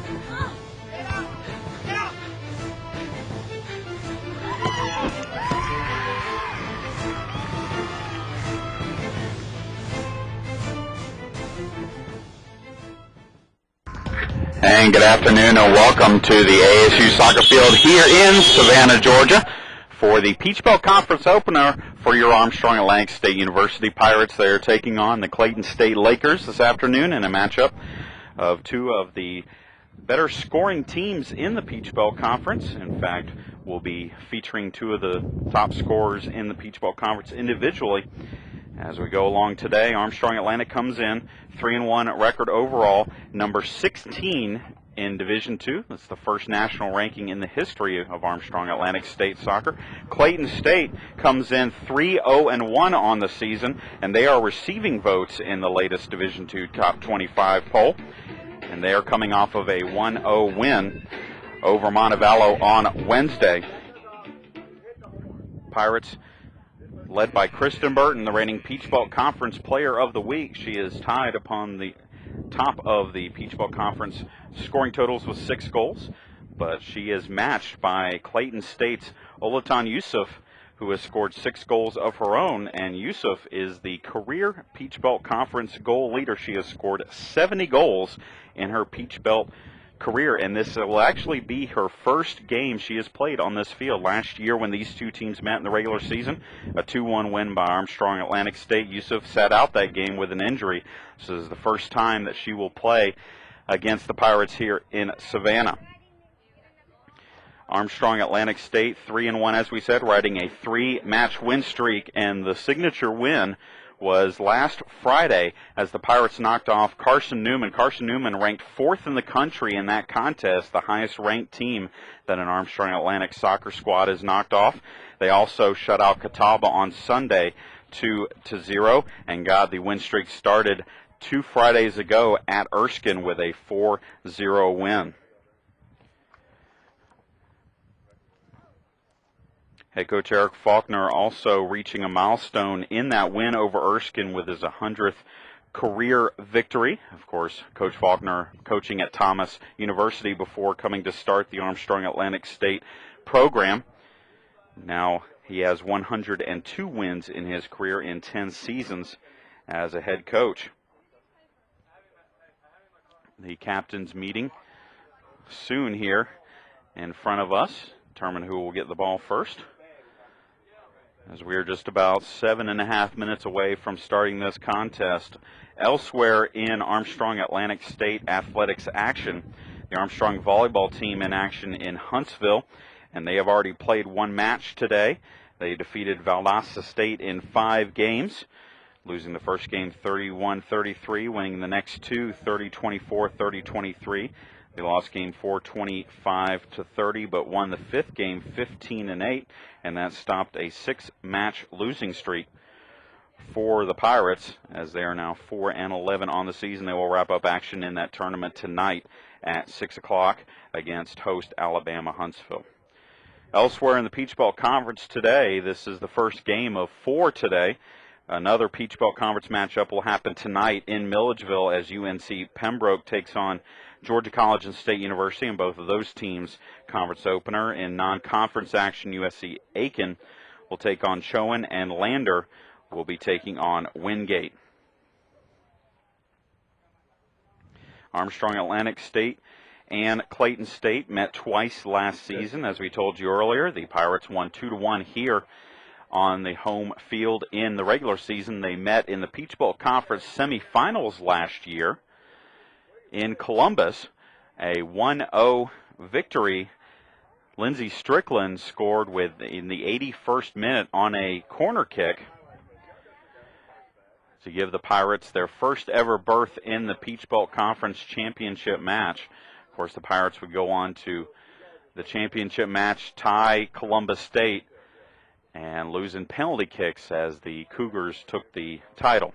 And good afternoon and welcome to the ASU Soccer Field here in Savannah, Georgia for the Peach Belt Conference opener for your Armstrong Atlantic State University Pirates. They are taking on the Clayton State Lakers this afternoon in a matchup of two of the better scoring teams in the Peach Belt Conference. In fact, we'll be featuring two of the top scorers in the Peach Belt Conference individually. As we go along today, Armstrong Atlantic comes in 3-1 record overall, number 16 in Division II. That's the first national ranking in the history of Armstrong Atlantic State soccer. Clayton State comes in 3-0-1 on the season, and they are receiving votes in the latest Division II Top 25 poll. And they are coming off of a 1-0 win over Montevallo on Wednesday. Pirates, led by Kristen Burton, the reigning Peach Belt Conference Player of the Week. She is tied upon the top of the Peach Belt Conference scoring totals with 6 goals, but she is matched by Clayton State's Olatan Yusuf, who has scored 6 goals of her own, and Yusuf is the career Peach Belt Conference goal leader. She has scored 70 goals in her Peach Belt career, and this will actually be her first game she has played on this field. Last year when these two teams met in the regular season, a 2-1 win by Armstrong Atlantic State. Yusuf sat out that game with an injury. This is the first time that she will play against the Pirates here in Savannah. Armstrong Atlantic State 3-1, as we said, riding a 3-match win streak, and the signature win was last Friday as the Pirates knocked off Carson Newman. Carson Newman ranked 4th in the country in that contest, the highest ranked team that an Armstrong Atlantic soccer squad has knocked off. They also shut out Catawba on Sunday 2-0 and got the win streak started 2 Fridays ago at Erskine with a 4-0 win. Head coach Eric Faulkner also reaching a milestone in that win over Erskine with his 100th career victory. Of course, Coach Faulkner coaching at Thomas University before coming to start the Armstrong Atlantic State program. Now he has 102 wins in his career in 10 seasons as a head coach. The captain's meeting soon here in front of us. Determine who will get the ball first, as we are just about 7.5 minutes away from starting this contest. Elsewhere in Armstrong Atlantic State athletics action, the Armstrong volleyball team in action in Huntsville, and they have already played 1 match today. They defeated Valdosta State in 5 games, losing the first game 31-33, winning the next 2 30-24, 30-23. They lost game 4 25-30, but won the 5th game 15-8, and that stopped a 6-match losing streak for the Pirates, as they are now 4-11 on the season. They will wrap up action in that tournament tonight at 6 o'clock against host Alabama Huntsville. Elsewhere in the Peach Belt Conference today, this is the first game of 4 today. Another Peach Belt Conference matchup will happen tonight in Milledgeville as UNC Pembroke takes on Georgia College and State University, and both of those teams conference opener. In non-conference action, USC Aiken will take on Chowan, and Lander will be taking on Wingate. Armstrong Atlantic State and Clayton State met twice last season. As we told you earlier, the Pirates won 2-1 here on the home field in the regular season. They met in the Peach Belt Conference semifinals last year in Columbus, a 1-0 victory. Lindsey Strickland scored in the 81st minute on a corner kick to give the Pirates their first ever berth in the Peach Belt Conference championship match. Of course, the Pirates would go on to the championship match, tie Columbus State, and lose in penalty kicks as the Cougars took the title.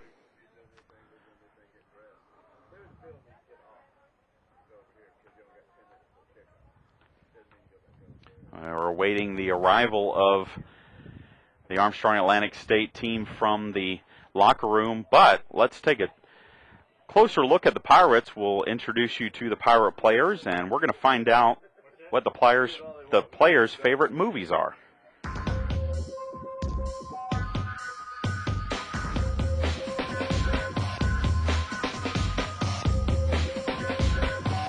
We're awaiting the arrival of the Armstrong Atlantic State team from the locker room, but let's take a closer look at the Pirates, we'll introduce you to the Pirate players, and we're going to find out what the players' favorite movies are.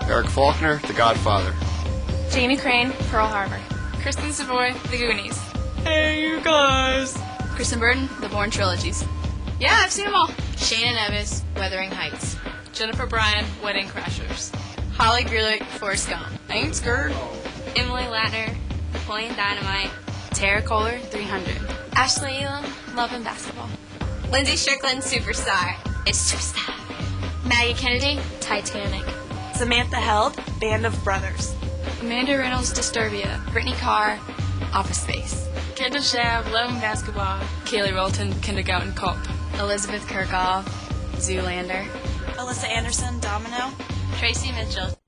Eric Faulkner, The Godfather. Jamie Crane, Pearl Harbor. Kristen Savoy, The Goonies. Hey, you guys! Kristen Burton, The Bourne Trilogies. Yeah, I've seen them all. Shayna Nevis, Wuthering Heights. Jennifer Bryan, Wedding Crashers. Holly Grulich, Forrest Gump. Ain't scared. Emily Latner, Napoleon Dynamite. Tara Kohler, 300. Ashley Elam, Love and Basketball. Lindsay Strickland, Superstar. It's Superstar. Maggie Kennedy, Titanic. Samantha Held, Band of Brothers. Amanda Reynolds, Disturbia. Brittany Carr, Office Space. Kendall Shab, Love and Basketball. Kaylee Rolton, Kindergarten Cop. Elizabeth Kirchhoff, Zoolander. Alyssa Anderson, Domino. Tracy Mitchell.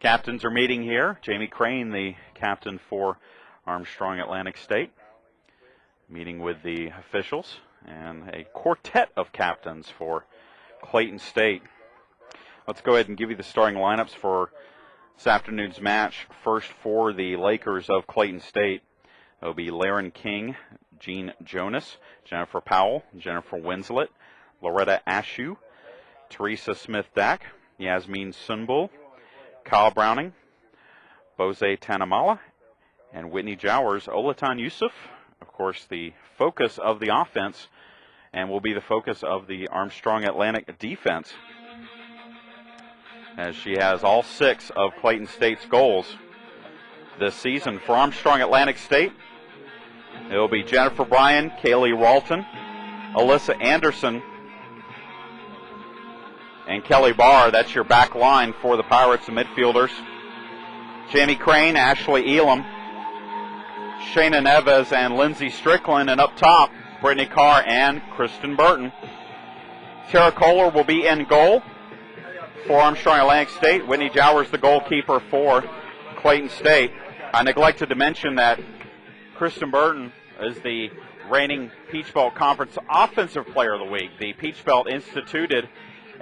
Captains are meeting here. Jamie Crane, the captain for Armstrong Atlantic State, meeting with the officials, and a quartet of captains for Clayton State. Let's go ahead and give you the starting lineups for this afternoon's match. First, for the Lakers of Clayton State, it will be Laren King, Jean Jonas, Jennifer Powell, Jennifer Winslet, Loretta Ashew, Teresa Smith-Dack, Yasmin Sunbul, Kyle Browning, Bose Tanamala, and Whitney Jowers. Olatan Yusuf, of course, the focus of the offense and will be the focus of the Armstrong Atlantic defense, as she has all 6 of Clayton State's goals this season. For Armstrong Atlantic State, it will be Jennifer Bryan, Kaylee Walton, Alyssa Anderson, and Kelly Barr. That's your back line for the Pirates and midfielders. Jamie Crane, Ashley Elam, Shayna Neves, and Lindsay Strickland. And up top, Brittany Carr and Kristen Burton. Tara Kohler will be in goal for Armstrong Atlantic State. Whitney Jowers, the goalkeeper for Clayton State. I neglected to mention that Kristen Burton is the reigning Peach Belt Conference Offensive Player of the Week. The Peach Belt instituted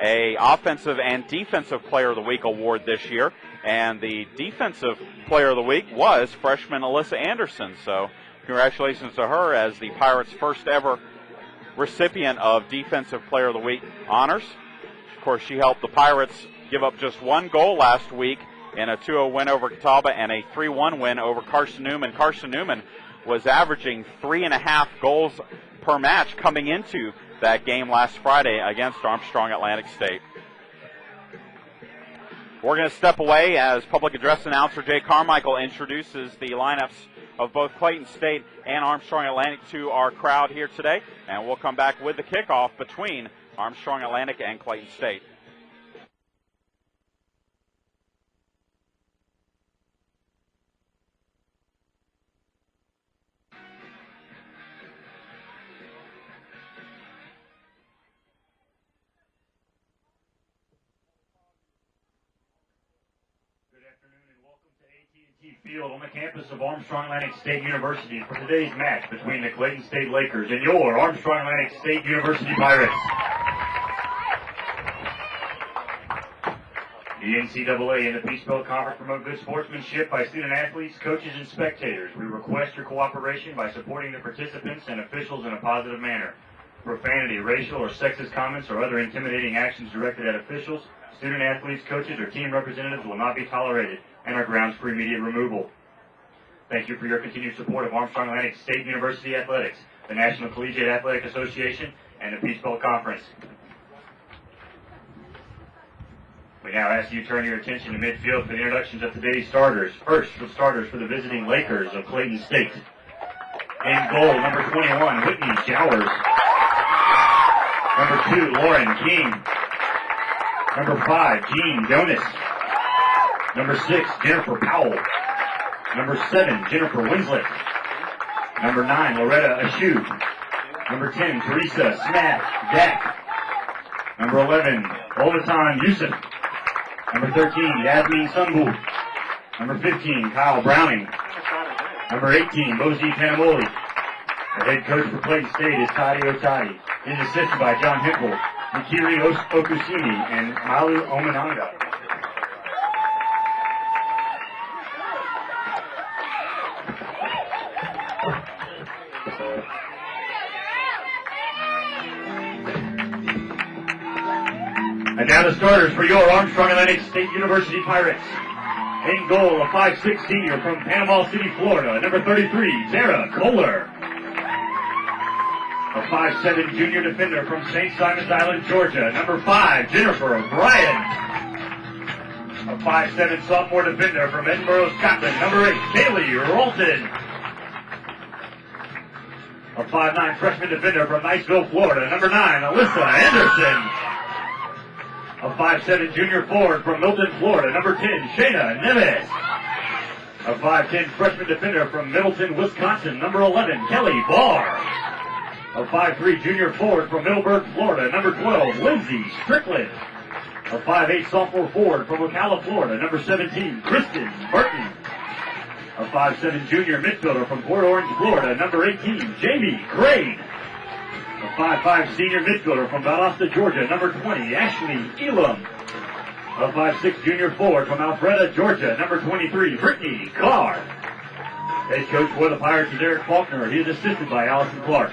a Offensive and Defensive Player of the Week award this year, and the Defensive Player of the Week was freshman Alyssa Anderson. So congratulations to her as the Pirates' first ever recipient of Defensive Player of the Week honors. Of course, she helped the Pirates give up just 1 goal last week in a 2-0 win over Catawba and a 3-1 win over Carson Newman. Carson Newman was averaging 3.5 goals per match coming into that game last Friday against Armstrong Atlantic State. We're going to step away as public address announcer Jay Carmichael introduces the lineups of both Clayton State and Armstrong Atlantic to our crowd here today, and we'll come back with the kickoff between Armstrong Atlantic and Clayton State. Field on the campus of Armstrong Atlantic State University for today's match between the Clayton State Lakers and your Armstrong Atlantic State University Pirates. The NCAA and the Peach Belt Conference promote good sportsmanship by student athletes, coaches, and spectators. We request your cooperation by supporting the participants and officials in a positive manner. Profanity, racial, or sexist comments or other intimidating actions directed at officials, student athletes, coaches, or team representatives will not be tolerated and are grounds for immediate removal. Thank you for your continued support of Armstrong Atlantic State University Athletics, the National Collegiate Athletic Association, and the Peach Belt Conference. We now ask you to turn your attention to midfield for the introductions of today's starters. First, the starters for the visiting Lakers of Clayton State. In goal, number 21, Whitney Jowers. Number 2, Lauren King. Number 5, Jean Jonas. Number 6, Jennifer Powell. Number 7, Jennifer Winslet. Number 9, Loretta Ashew. Number 10, Teresa Smith-Dack. Number 11, Olatan Yusuf. Number 13, Yasmin Sunbul. Number 15, Kyle Browning. Number 18, Bosie Tanamoli. The head coach for Clayton State is Toddy Otadi. He is assisted by John Hinkle, Mikiri Okusimi, and Malu Omananga. And now the starters for your Armstrong State University Pirates. In goal, a 5'6" senior from Panama City, Florida, number 33, Tara Kohler. A 5'7" junior defender from St. Simons Island, Georgia, number 5, Jennifer O'Brien. A 5'7" sophomore defender from Edinburgh, Scotland, number 8, Kaylee Rolton. A 5'9" freshman defender from Niceville, Florida, number 9, Alyssa Anderson. A 5'7" junior forward from Milton, Florida, number 10, Shayna Neves. A 5'10" freshman defender from Middleton, Wisconsin, number 11, Kelly Barr. A 5'3" junior forward from Middleburg, Florida, number 12, Lindsay Strickland. A 5'8" sophomore forward from Ocala, Florida, number 17, Kristen Burton. A 5'7" junior midfielder from Port Orange, Florida, number 18, Jamie Craig. A 5'5" senior midfielder from Valdosta, Georgia, number 20, Ashley Elam. A 5'6" junior forward from Alpharetta, Georgia, number 23, Brittany Carr. Head coach for the Pirates is Eric Faulkner. He is assisted by Allison Clark.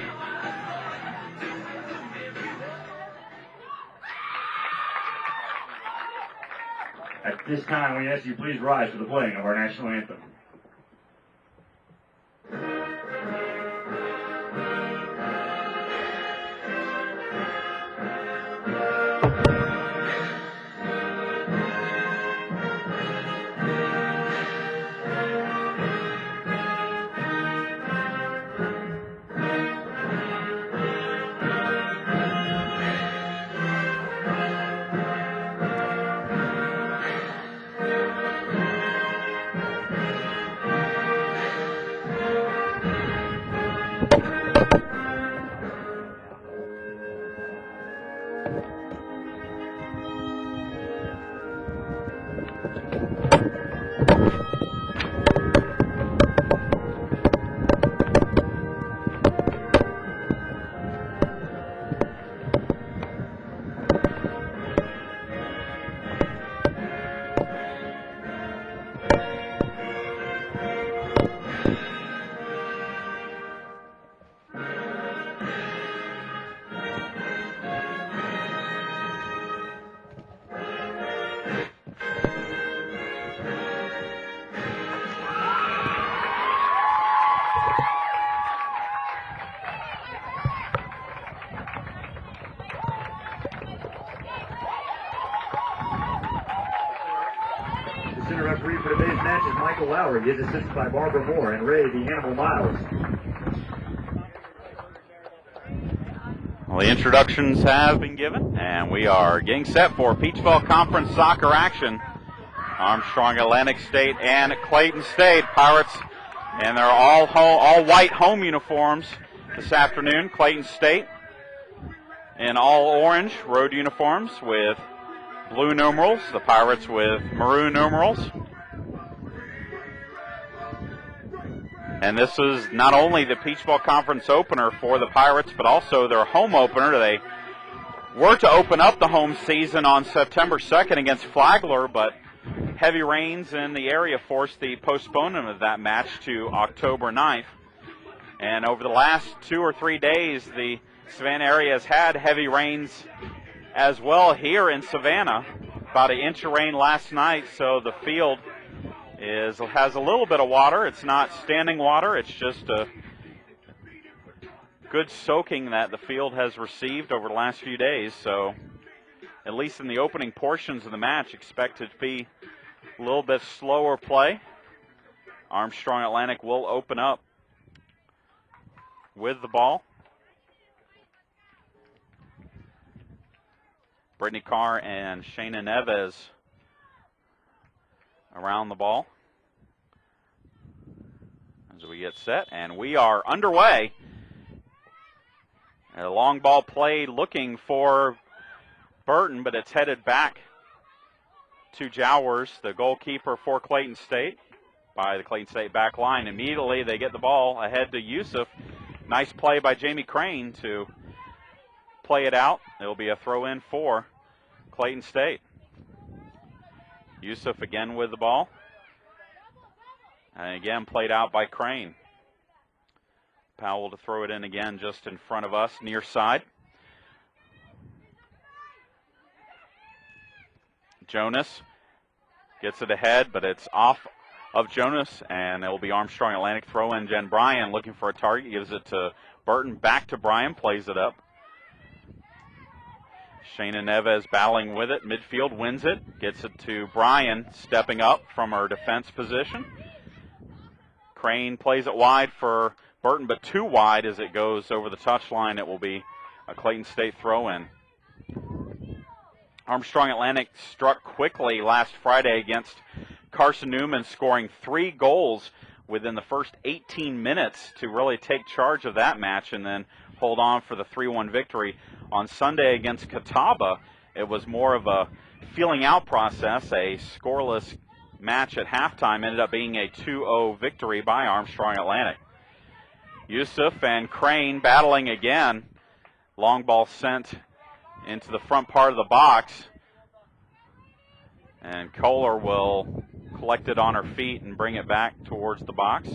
At this time, we ask you please rise for the playing of our national anthem. Referee for today's match is Michael Lowry. He is assisted by Barbara Moore and Ray the Animal Miles. Well, the introductions have been given, and we are getting set for Peachville Conference soccer action. Armstrong State and Clayton State Pirates, and they're all white home uniforms this afternoon. Clayton State in all orange road uniforms with blue numerals, the Pirates with maroon numerals. And this is not only the Peachville Conference opener for the Pirates, but also their home opener. They were to open up the home season on September 2nd against Flagler, but heavy rains in the area forced the postponement of that match to October 9th. And over the last 2 or 3 days, the Savannah area has had heavy rains as well here in Savannah. About an inch of rain last night, so the field has a little bit of water. It's not standing water. It's just a good soaking that the field has received over the last few days. So at least in the opening portions of the match, expected to be a little bit slower play. Armstrong Atlantic will open up with the ball. Brittany Carr and Shayna Neves around the ball as we get set, and we are underway. A long ball played looking for Burton, but it's headed back to Jowers, the goalkeeper for Clayton State, by the Clayton State back line. Immediately they get the ball ahead to Yusuf. Nice play by Jamie Crane to play it out. It'll be a throw in for Clayton State. Yusuf again with the ball. And again played out by Crane. Powell to throw it in again just in front of us, near side. Jonas gets it ahead, but it's off of Jonas, and it will be Armstrong Atlantic throw in. Jen Bryan looking for a target, gives it to Burton, back to Bryan, plays it up. Shayna Neves battling with it, midfield, wins it, gets it to Bryan, stepping up from her defense position. Crane plays it wide for Burton, but too wide as it goes over the touchline. It will be a Clayton State throw-in. Armstrong Atlantic struck quickly last Friday against Carson Newman, scoring 3 goals within the first 18 minutes to really take charge of that match and then hold on for the 3-1 victory. On Sunday against Catawba, it was more of a feeling out process, a scoreless match at halftime. Ended up being a 2-0 victory by Armstrong Atlantic. Yusuf and Crane battling again. Long ball sent into the front part of the box. And Kohler will collect it on her feet and bring it back towards the box.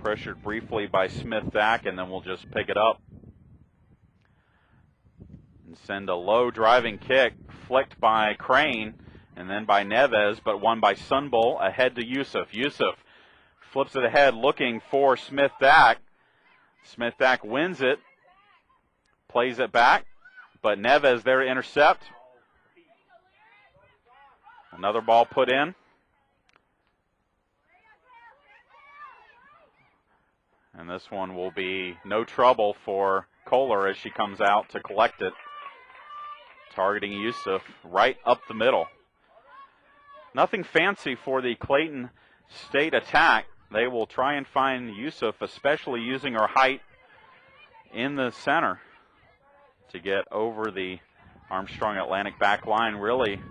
Pressured briefly by Smith-Dack, and then we'll just pick it up. And send a low driving kick, flicked by Crane, and then by Neves, but won by Sunbull, ahead to Yusuf. Yusuf flips it ahead, looking for Smith-Dack. Smith-Dack wins it, plays it back, but Neves there to intercept. Another ball put in. And this one will be no trouble for Kohler as she comes out to collect it. Targeting Yusuf right up the middle. Nothing fancy for the Clayton State attack. They will try and find Yusuf, especially using her height in the center to get over the Armstrong Atlantic back line. Really,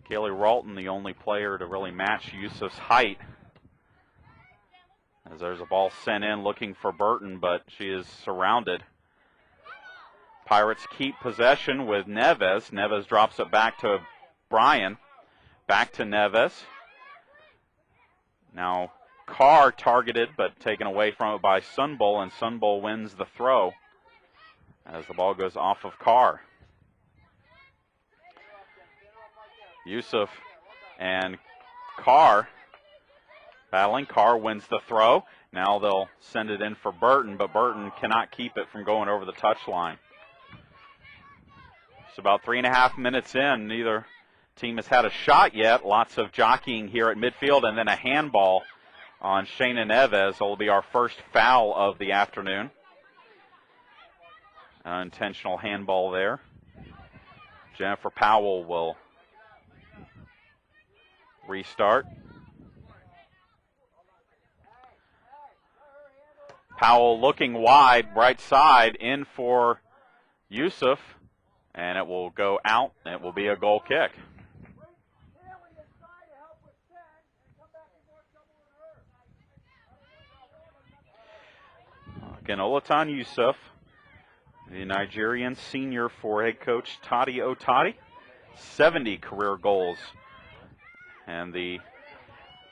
Kaylee Ralton, the only player to really match Yusuf's height. As there's a ball sent in looking for Burton, but she is surrounded. Pirates keep possession with Neves. Neves drops it back to Bryan. Back to Neves. Now Carr targeted, but taken away from it by Sunbull, and Sunbull wins the throw as the ball goes off of Carr. Yusuf and Carr battling. Carr wins the throw. Now they'll send it in for Burton, but Burton cannot keep it from going over the touchline. It's about 3.5 minutes in. Neither team has had a shot yet. Lots of jockeying here at midfield, and then a handball on Shayna Neves. It will be our first foul of the afternoon. Unintentional handball there. Jennifer Powell will restart. Powell looking wide, right side, in for Yusuf, and it will go out. It will be a goal kick. Again, Olatan Yusuf, the Nigerian senior for head coach Tadi Otadi, 70 career goals. And the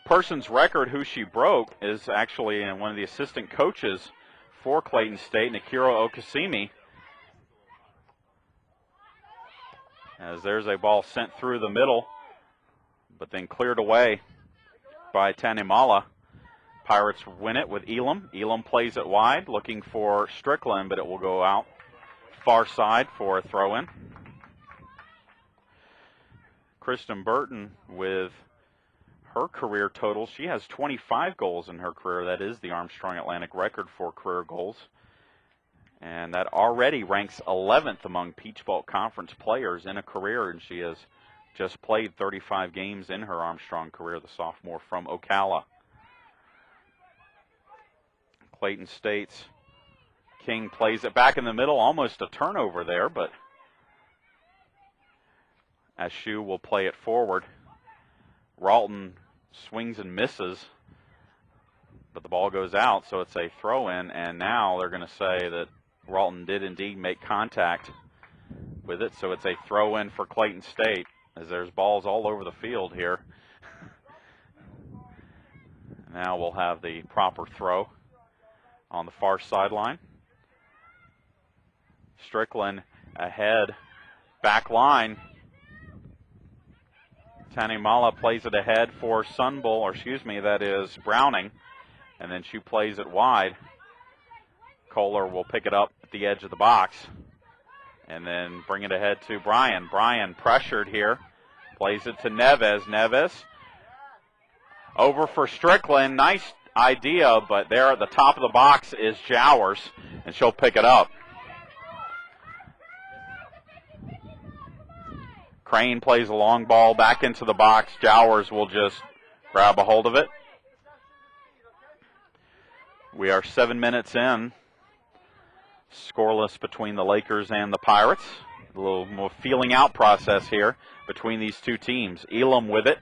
person's record who she broke is actually one of the assistant coaches for Clayton State, Nakira Okasimi. As there's a ball sent through the middle, but then cleared away by Tanimala. Pirates win it with Elam. Elam plays it wide, looking for Strickland, but it will go out far side for a throw-in. Kristen Burton with her career total. She has 25 goals in her career. That is the Armstrong Atlantic record for career goals. And that already ranks 11th among Peach Belt Conference players in a career, and she has just played 35 games in her Armstrong career, the sophomore from Ocala. Clayton State's King plays it back in the middle, almost a turnover there, but Ashu will play it forward. Ralton swings and misses. but the ball goes out, so it's a throw-in, and now they're going to say that Ralton did indeed make contact with it, so it's a throw-in for Clayton State, as there's balls all over the field here. Now we'll have the proper throw on the far sideline. Strickland ahead, back line. Tanimala plays it ahead for that is Browning, and then she plays it wide. Kohler will pick it up at the edge of the box and then bring it ahead to Bryan. Bryan pressured here, plays it to Neves. Neves over for Strickland. Nice idea, but there at the top of the box is Jowers, and she'll pick it up. Crane plays a long ball back into the box. Jowers will just grab a hold of it. We are 7 minutes in. Scoreless between the Lakers and the Pirates. A little more feeling out process here between these two teams. Elam with it.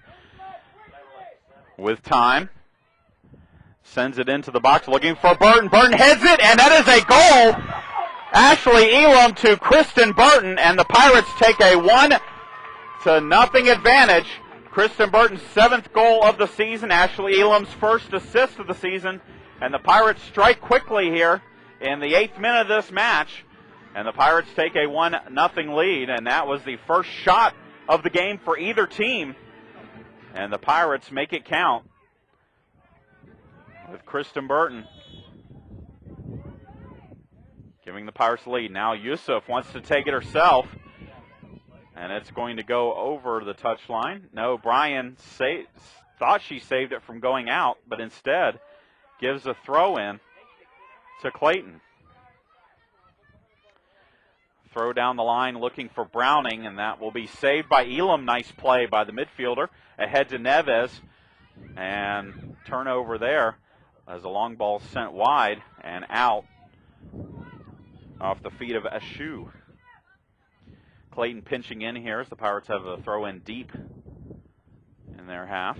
With time. Sends it into the box looking for Burton. Burton heads it, and that is a goal. Ashley Elam to Kristen Burton, and the Pirates take a 1-0 advantage. Kristen Burton's 7th goal of the season. Ashley Elam's first assist of the season. And the Pirates strike quickly here in the 8th minute of this match. And the Pirates take a 1-0 lead. And that was the first shot of the game for either team. And the Pirates make it count with Kristen Burton giving the Pirates the lead. Now Yusuf wants to take it herself. And it's going to go over the touchline. No, Bryan thought she saved it from going out, but instead gives a throw in to Clayton. Throw down the line looking for Browning, and that will be saved by Elam. Nice play by the midfielder. Ahead to Neves, and turnover there as a long ball sent wide and out off the feet of Ashu. Clayton pinching in here as the Pirates have a throw in deep in their half.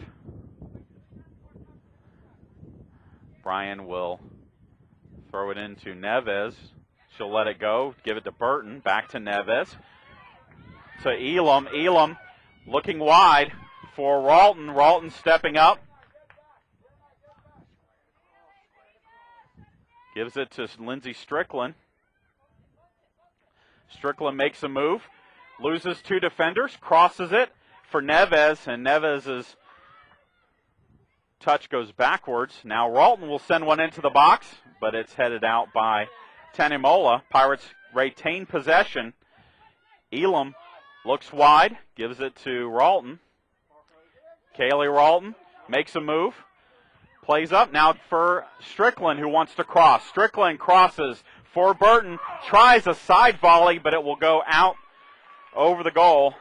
Bryan will throw it into Neves. She'll let it go, give it to Burton, back to Neves. To Elam. Elam looking wide for Ralton. Ralton stepping up. Gives it to Lindsey Strickland. Strickland makes a move. Loses 2 defenders, crosses it for Neves, and Neves's touch goes backwards. Now Ralton will send one into the box, but it's headed out by Tanimola. Pirates retain possession. Elam looks wide, gives it to Ralton. Kaylee Ralton makes a move, plays up now for Strickland, who wants to cross. Strickland crosses for Burton, tries a side volley, but it will go out over the goal.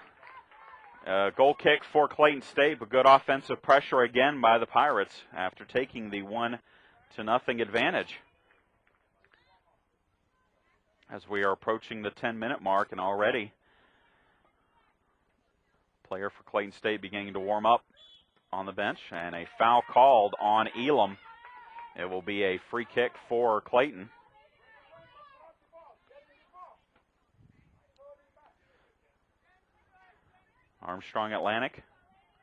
Goal kick for Clayton State, but good offensive pressure again by the Pirates after taking the 1-0 advantage. As we are approaching the 10-minute mark, and already player for Clayton State beginning to warm up on the bench, and a foul called on Elam. It will be a free kick for Clayton. Armstrong Atlantic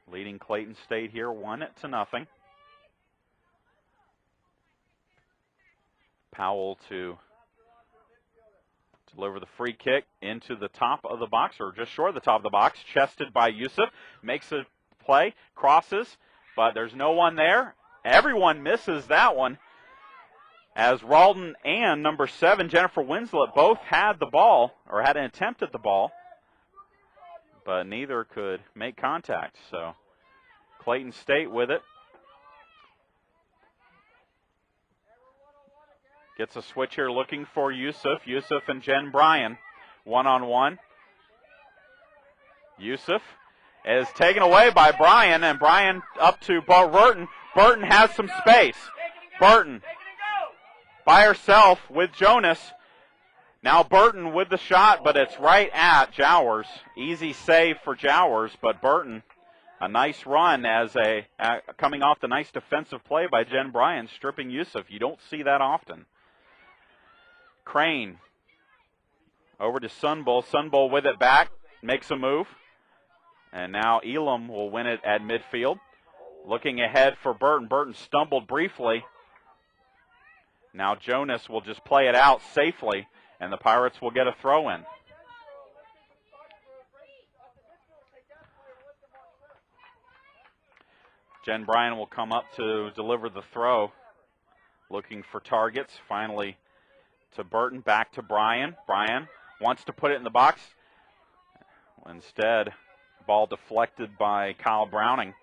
leading Clayton State here 1-0. Powell to deliver the free kick into the top of the box, or just short of the top of the box, chested by Yusuf. Makes a play, crosses, but there's no one there. Everyone misses that one, as Ralton and number 7, Jennifer Winslet, both had the ball, or had an attempt at the ball, but neither could make contact. So Clayton State with it. Gets a switch here looking for Yusuf. Yusuf and Jen Bryan, one-on-one. Yusuf is taken away by Bryan, and Bryan up to Burton. Burton has some space. Burton by herself with Jonas. Now Burton with the shot, but it's right at Jowers. Easy save for Jowers, but Burton A nice run as coming off the nice defensive play by Jen Bryan, stripping Yusuf. You don't see that often. Crane over to Sunbull. Sunbull with it back, makes a move. And now Elam will win it at midfield. Looking ahead for Burton. Burton stumbled briefly. Now Jonas will just play it out safely, and the Pirates will get a throw in. Jen Bryan will come up to deliver the throw, looking for targets. Finally to Burton, back to Bryan. Bryan wants to put it in the box. Instead, ball deflected by Kyle Browning.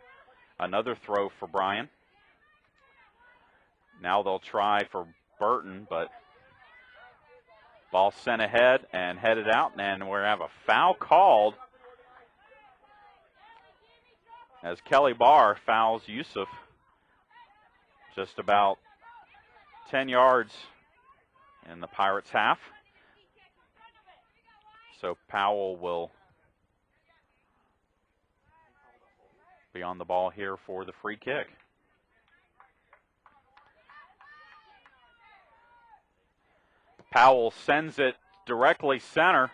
Another throw for Bryan. Now they'll try for Burton, but ball sent ahead and headed out, and we have a foul called as Kelly Barr fouls Yusuf just about 10 yards in the Pirates' half. So Powell will be on the ball here for the free kick. Powell sends it directly center,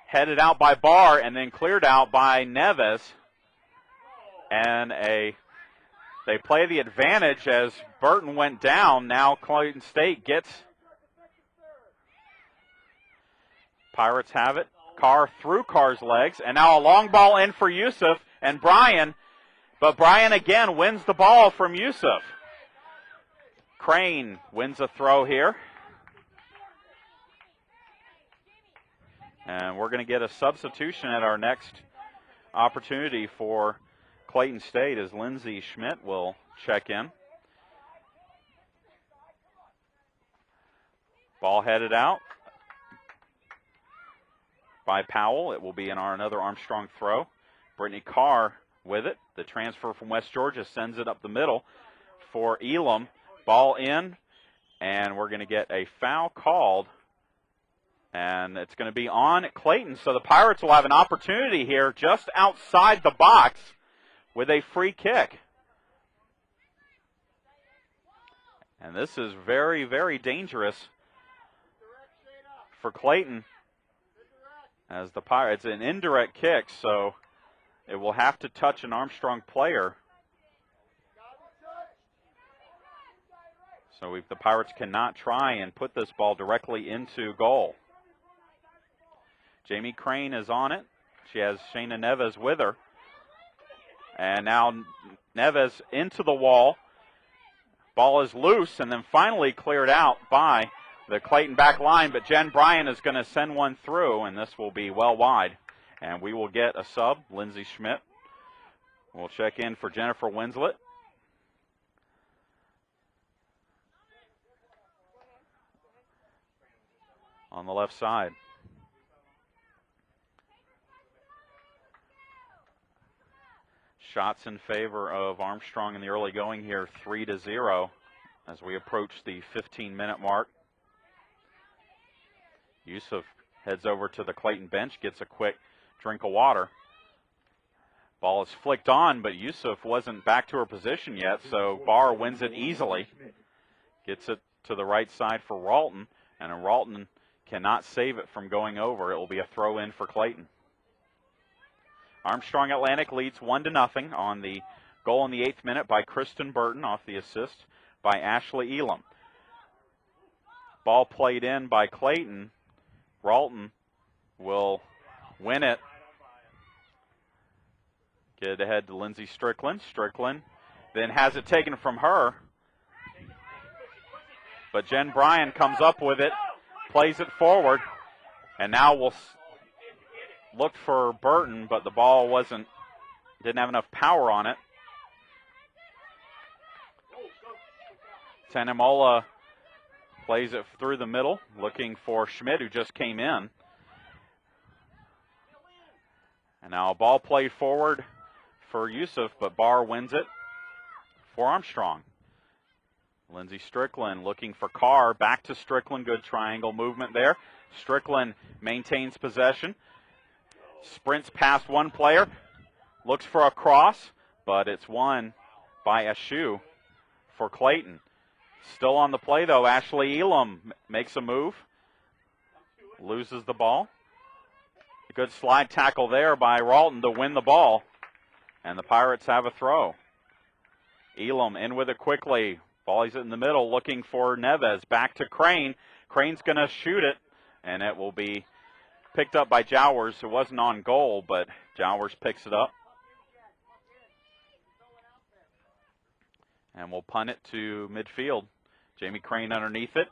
headed out by Barr, and then cleared out by Neves. And they play the advantage as Burton went down. Now Clayton State gets. Pirates have it. Carr through Carr's legs, and now a long ball in for Yusuf and Bryan. But Bryan again wins the ball from Yusuf. Crane wins a throw here. And we're going to get a substitution at our next opportunity for Clayton State as Lindsay Schmidt will check in. Ball headed out by Powell. It will be in another Armstrong throw. Brittany Carr with it. The transfer from West Georgia sends it up the middle for Elam. Ball in, and we're going to get a foul called. And it's going to be on Clayton. So the Pirates will have an opportunity here just outside the box with a free kick. And this is very, very dangerous for Clayton as the Pirates. It's an indirect kick, so it will have to touch an Armstrong player. So the Pirates cannot try and put this ball directly into goal. Jamie Crane is on it. She has Shayna Neves with her. And now Neves into the wall. Ball is loose and then finally cleared out by the Clayton back line. But Jen Bryan is going to send one through, and this will be well wide. And we will get a sub. Lindsay Schmidt will check in for Jennifer Winslet. On the left side. Shots in favor of Armstrong in the early going here, 3-0 as we approach the 15-minute mark. Yusuf heads over to the Clayton bench, gets a quick drink of water. Ball is flicked on, but Yusuf wasn't back to her position yet, so Barr wins it easily. Gets it to the right side for Ralton, and Ralton cannot save it from going over. It will be a throw in for Clayton. Armstrong Atlantic leads 1-0 on the goal in the 8th minute by Kristen Burton off the assist by Ashley Elam. Ball played in by Clayton. Ralton will win it. Get it ahead to Lindsay Strickland. Strickland then has it taken from her. But Jen Bryan comes up with it, plays it forward, and now we'll look for Burton, but the ball didn't have enough power on it. Tanemola plays it through the middle, looking for Schmidt, who just came in. And now a ball played forward for Yusuf, but Barr wins it for Armstrong. Lindsay Strickland looking for Carr, back to Strickland, good triangle movement there. Strickland maintains possession. Sprints past one player, looks for a cross, but it's won by Ashu for Clayton. Still on the play, though. Ashley Elam makes a move, loses the ball. A good slide tackle there by Ralton to win the ball, and the Pirates have a throw. Elam in with it quickly. Ball is in the middle, looking for Neves. Back to Crane. Crane's going to shoot it, and it will be picked up by Jowers. It wasn't on goal, but Jowers picks it up. And we'll punt it to midfield. Jamie Crane underneath it.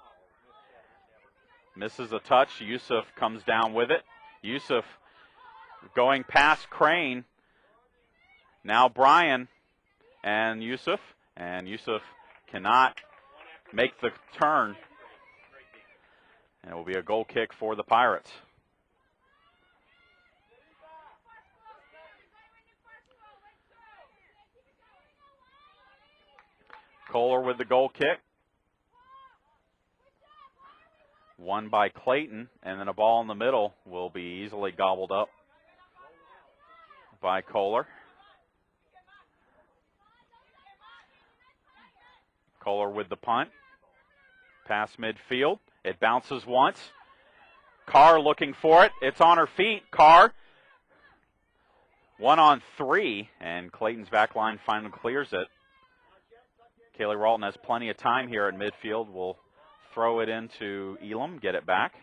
Misses a touch. Yusuf comes down with it. Yusuf going past Crane. Now Brian and Yusuf. And Yusuf cannot make the turn. And it will be a goal kick for the Pirates. Kohler with the goal kick. Won by Clayton, and then a ball in the middle will be easily gobbled up by Kohler. Kohler with the punt. Pass midfield. It bounces once. Carr looking for it. It's on her feet. Carr. 1-on-3, and Clayton's back line finally clears it. Kaylee Ralton has plenty of time here at midfield. Will throw it into Elam, get it back.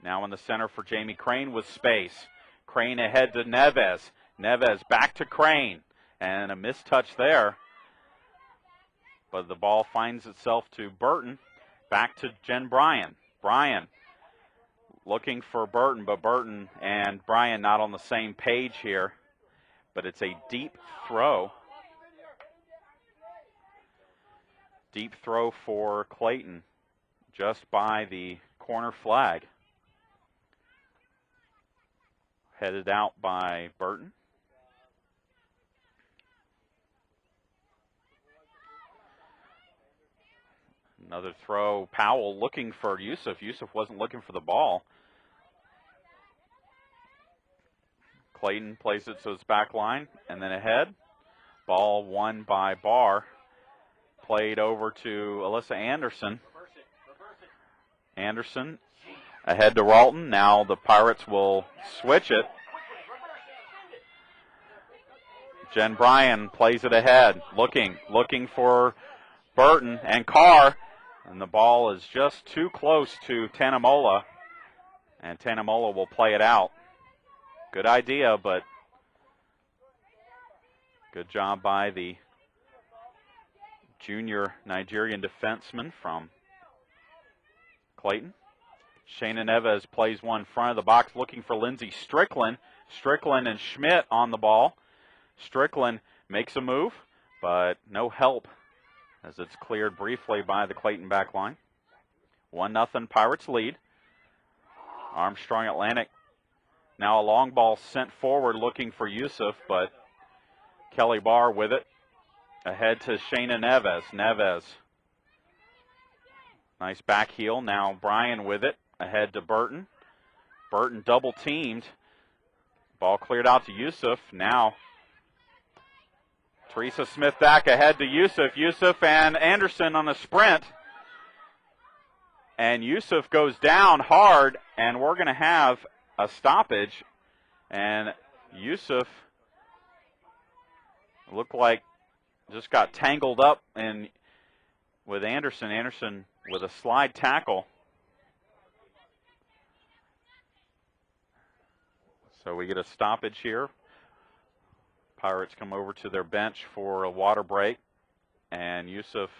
Now in the center for Jamie Crane with space. Crane ahead to Neves. Neves back to Crane, and a missed touch there. But the ball finds itself to Burton. Back to Jen Bryan. Bryan looking for Burton, but Burton and Bryan not on the same page here. But it's a deep throw. Deep throw for Clayton, just by the corner flag. Headed out by Burton. Another throw. Powell looking for Yusuf. Yusuf wasn't looking for the ball. Clayton plays it to his back line and then ahead. Ball won by Barr. Played over to Alyssa Anderson. Anderson ahead to Ralton. Now the Pirates will switch it. Jen Bryan plays it ahead. Looking for Burton and Carr. And the ball is just too close to Tanamola. And Tanamola will play it out. Good idea, but good job by the junior Nigerian defenseman from Clayton. Shayna Neves plays one front of the box looking for Lindsey Strickland. Strickland and Schmidt on the ball. Strickland makes a move, but no help as it's cleared briefly by the Clayton back line. 1-0 Pirates lead. Armstrong Atlantic. Now a long ball sent forward looking for Yusuf, but Kelly Barr with it. Ahead to Shayna Neves. Neves. Nice back heel. Now Bryan with it. Ahead to Burton. Burton double teamed. Ball cleared out to Yusuf. Now Teresa Smith back ahead to Yusuf. Yusuf and Anderson on a sprint. And Yusuf goes down hard, and we're going to have a stoppage. And Yusuf looked like just got tangled up with Anderson. Anderson with a slide tackle. So we get a stoppage here. Pirates come over to their bench for a water break. And Yusuf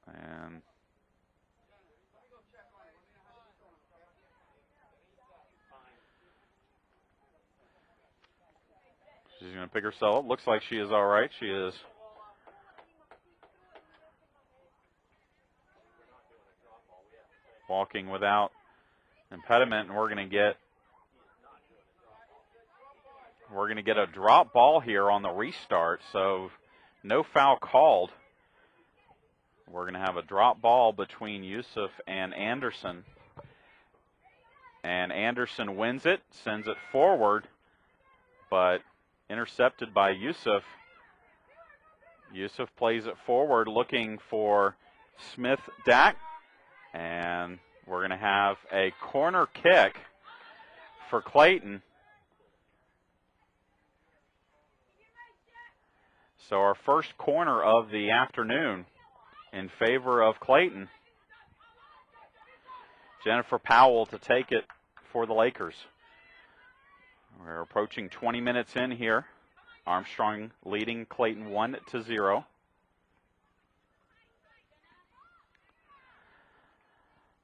and she's going to pick herself up. Looks like she is all right. She is. Walking without impediment, and we're going to get a drop ball here on the restart. So no foul called. We're going to have a drop ball between Yusuf and Anderson. And Anderson wins it, sends it forward, but intercepted by Yusuf. Yusuf plays it forward looking for Smith-Dack. And we're going to have a corner kick for Clayton. So our first corner of the afternoon in favor of Clayton. Jennifer Powell to take it for the Lakers. We're approaching 20 minutes in here. Armstrong leading Clayton 1-0.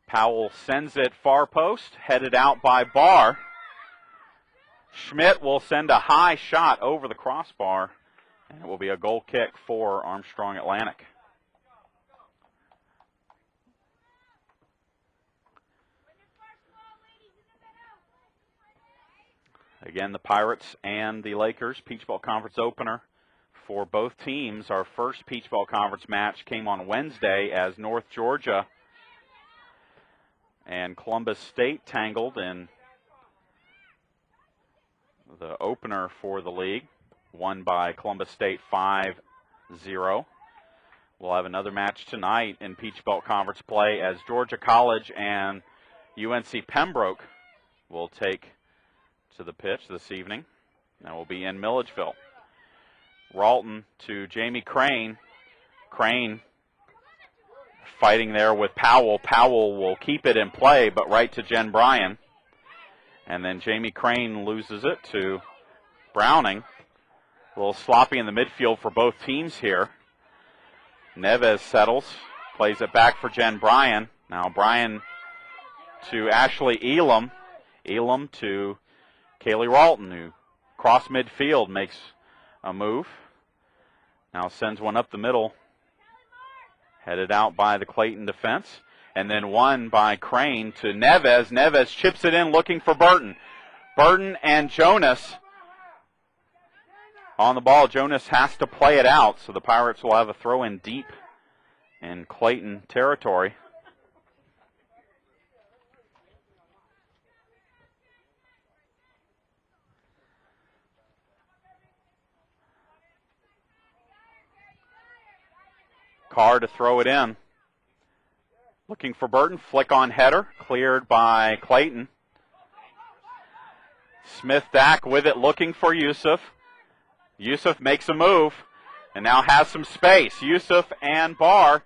Powell sends it far post, headed out by Barr. Schmidt will send a high shot over the crossbar, and it will be a goal kick for Armstrong Atlantic. Again, the Pirates and the Lakers, Peach Belt Conference opener for both teams. Our first Peach Belt Conference match came on Wednesday as North Georgia and Columbus State tangled in the opener for the league, won by Columbus State 5-0. We'll have another match tonight in Peach Belt Conference play as Georgia College and UNC Pembroke will take to the pitch this evening. That will be in Milledgeville. Ralton to Jamie Crane. Crane fighting there with Powell. Powell will keep it in play, but right to Jen Bryan. And then Jamie Crane loses it to Browning. A little sloppy in the midfield for both teams here. Neves settles, plays it back for Jen Bryan. Now Bryan to Ashley Elam. Elam to Kaylee Ralton, who cross midfield makes a move. Now sends one up the middle. Headed out by the Clayton defense. And then one by Crane to Neves. Neves chips it in looking for Burton. Burton and Jonas on the ball. Jonas has to play it out, so the Pirates will have a throw in deep in Clayton territory. Carr to throw it in. Looking for Burton. Flick on header. Cleared by Clayton. Smith-Dack with it looking for Yusuf. Yusuf makes a move and now has some space. Yusuf and Barr.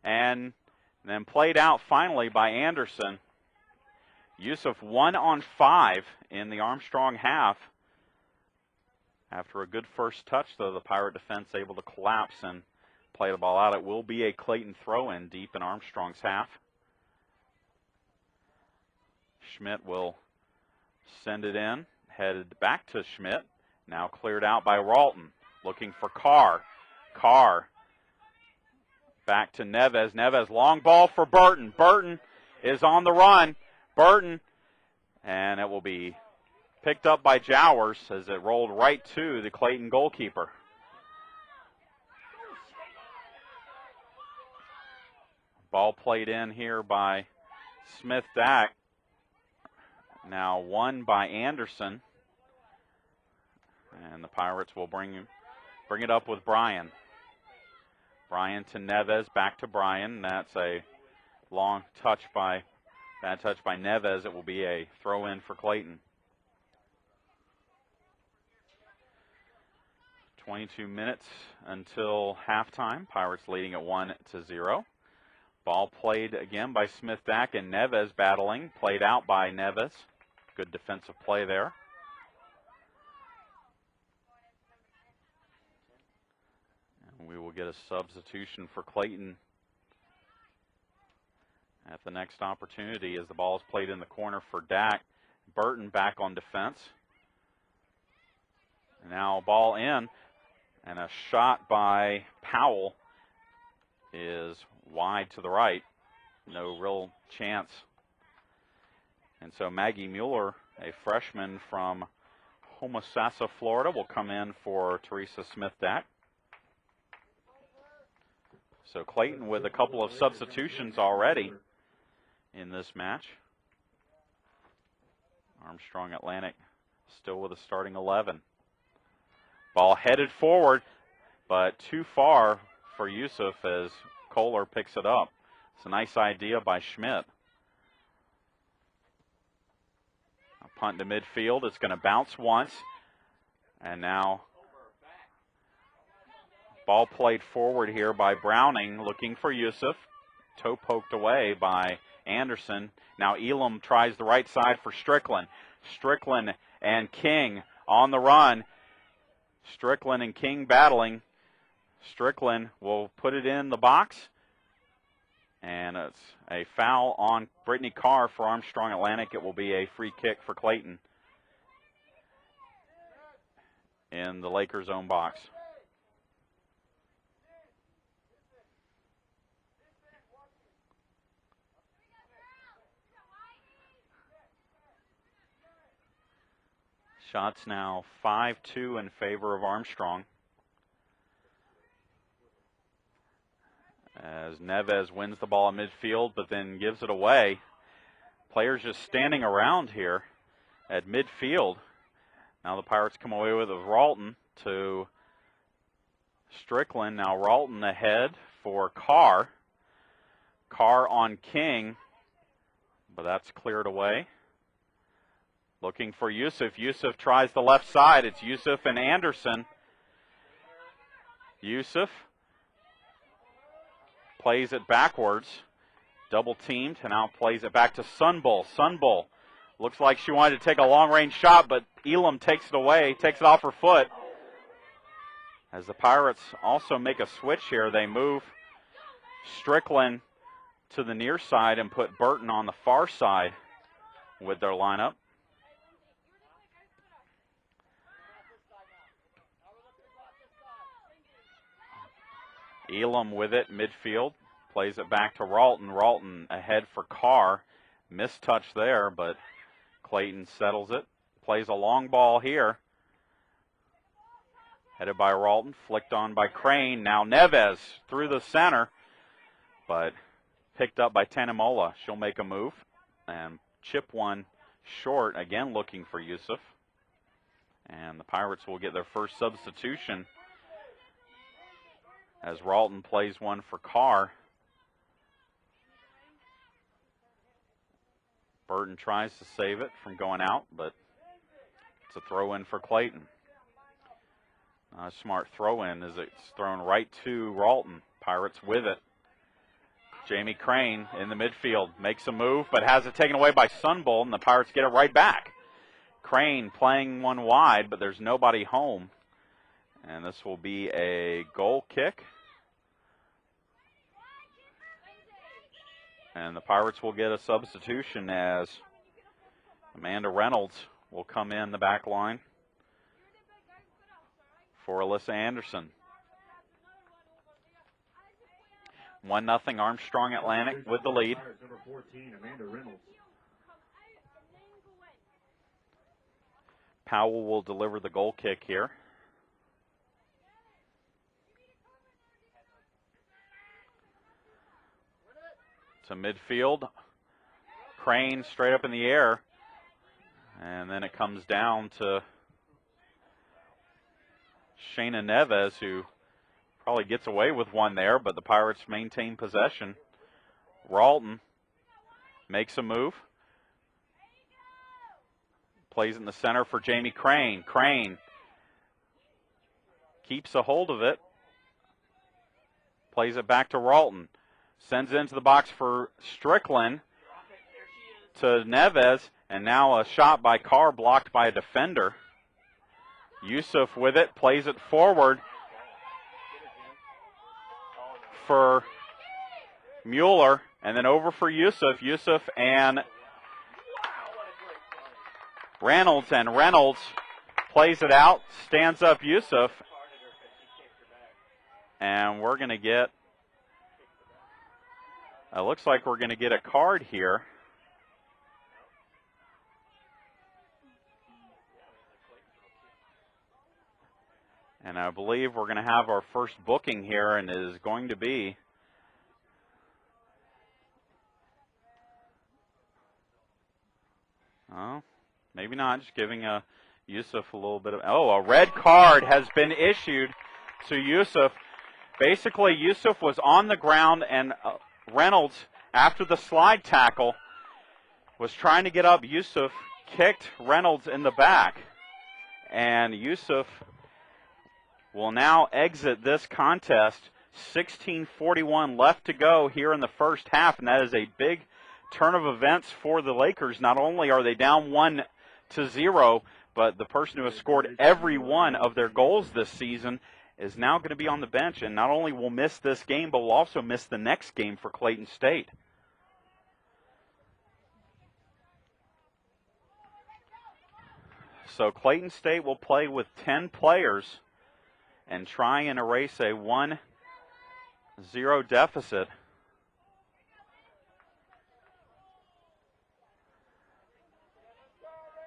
And then played out finally by Anderson. Yusuf 1-on-5 in the Armstrong half. After a good first touch, though, the Pirate defense able to collapse and play the ball out. It will be a Clayton throw-in deep in Armstrong's half. Schmidt will send it in, headed back to Schmidt. Now cleared out by Ralton, looking for Carr. Carr back to Neves. Neves, long ball for Burton. Burton is on the run. Burton, and it will be picked up by Jowers as it rolled right to the Clayton goalkeeper. Ball played in here by Smith-Dack. Now won by Anderson. And the Pirates will bring it up with Bryan. Bryan to Neves, back to Bryan. That's a long touch by, bad touch by Neves. It will be a throw-in for Clayton. 22 minutes until halftime. Pirates leading at 1-0. Ball played again by Smith-Dack and Neves battling. Played out by Neves. Good defensive play there. And we will get a substitution for Clayton at the next opportunity as the ball is played in the corner for Dack. Burton back on defense. And now ball in. And a shot by Powell is wide to the right. No real chance. And so Maggie Mueller, a freshman from Homosassa, Florida, will come in for Teresa Smith-Dack. So Clayton with a couple of substitutions already in this match. Armstrong Atlantic still with a starting 11. Ball headed forward, but too far for Yusuf as Kohler picks it up. It's a nice idea by Schmidt. A punt to midfield. It's going to bounce once. And now ball played forward here by Browning, looking for Yusuf. Toe poked away by Anderson. Now Elam tries the right side for Strickland. Strickland and King on the run. Strickland and King battling. Strickland will put it in the box. And it's a foul on Brittany Carr for Armstrong Atlantic. It will be a free kick for Clayton in the Lakers' own box. Shots now 5-2 in favor of Armstrong. As Neves wins the ball in midfield, but then gives it away. Players just standing around here at midfield. Now the Pirates come away with Ralton to Strickland. Now Ralton ahead for Carr. Carr on King, but that's cleared away. Looking for Yusuf. Yusuf tries the left side. It's Yusuf and Anderson. Yusuf plays it backwards. Double teamed, and now plays it back to Sunbull. Sunbull looks like she wanted to take a long-range shot, but Elam takes it away, takes it off her foot. As the Pirates also make a switch here, they move Strickland to the near side and put Burton on the far side with their lineup. Elam with it, midfield, plays it back to Ralton. Ralton ahead for Carr. Missed touch there, but Clayton settles it. Plays a long ball here. Headed by Ralton, flicked on by Crane. Now Neves through the center, but picked up by Tanimola. She'll make a move and chip one short, again looking for Yusuf. And the Pirates will get their first substitution as Ralton plays one for Carr. Burton tries to save it from going out, but it's a throw-in for Clayton. A smart throw-in as it's thrown right to Ralton. Pirates with it. Jamie Crane in the midfield makes a move, but has it taken away by Sunbull, and the Pirates get it right back. Crane playing one wide, but there's nobody home. And this will be a goal kick. And the Pirates will get a substitution as Amanda Reynolds will come in the back line for Alyssa Anderson. 1-0 Armstrong Atlantic with the lead. Powell will deliver the goal kick here. To midfield. Crane straight up in the air. And then it comes down to Shayna Neves, who probably gets away with one there, but the Pirates maintain possession. Ralton makes a move. Plays in the center for Jamie Crane. Crane keeps a hold of it. Plays it back to Ralton. Sends it into the box for Strickland to Neves, and now a shot by Carr blocked by a defender. Yusuf with it, plays it forward for Mueller, and then over for Yusuf. Yusuf and Reynolds, and Reynolds plays it out, stands up Yusuf, and we're going to get, it looks like we're going to get a card here. And I believe we're going to have our first booking here, and it is going to be Oh, maybe not. Just giving Yusuf a little bit of... Oh, a red card has been issued to Yusuf. Basically, Yusuf was on the ground, and Reynolds, after the slide tackle, was trying to get up. Yusuf kicked Reynolds in the back. And Yusuf will now exit this contest. 16:41 left to go here in the first half, and that is a big turn of events for the Lakers. Not only are they down 1-0, but the person who has scored every one of their goals this season is now going to be on the bench, and not only will miss this game, but will also miss the next game for Clayton State. So Clayton State will play with 10 players and try and erase a 1-0 deficit.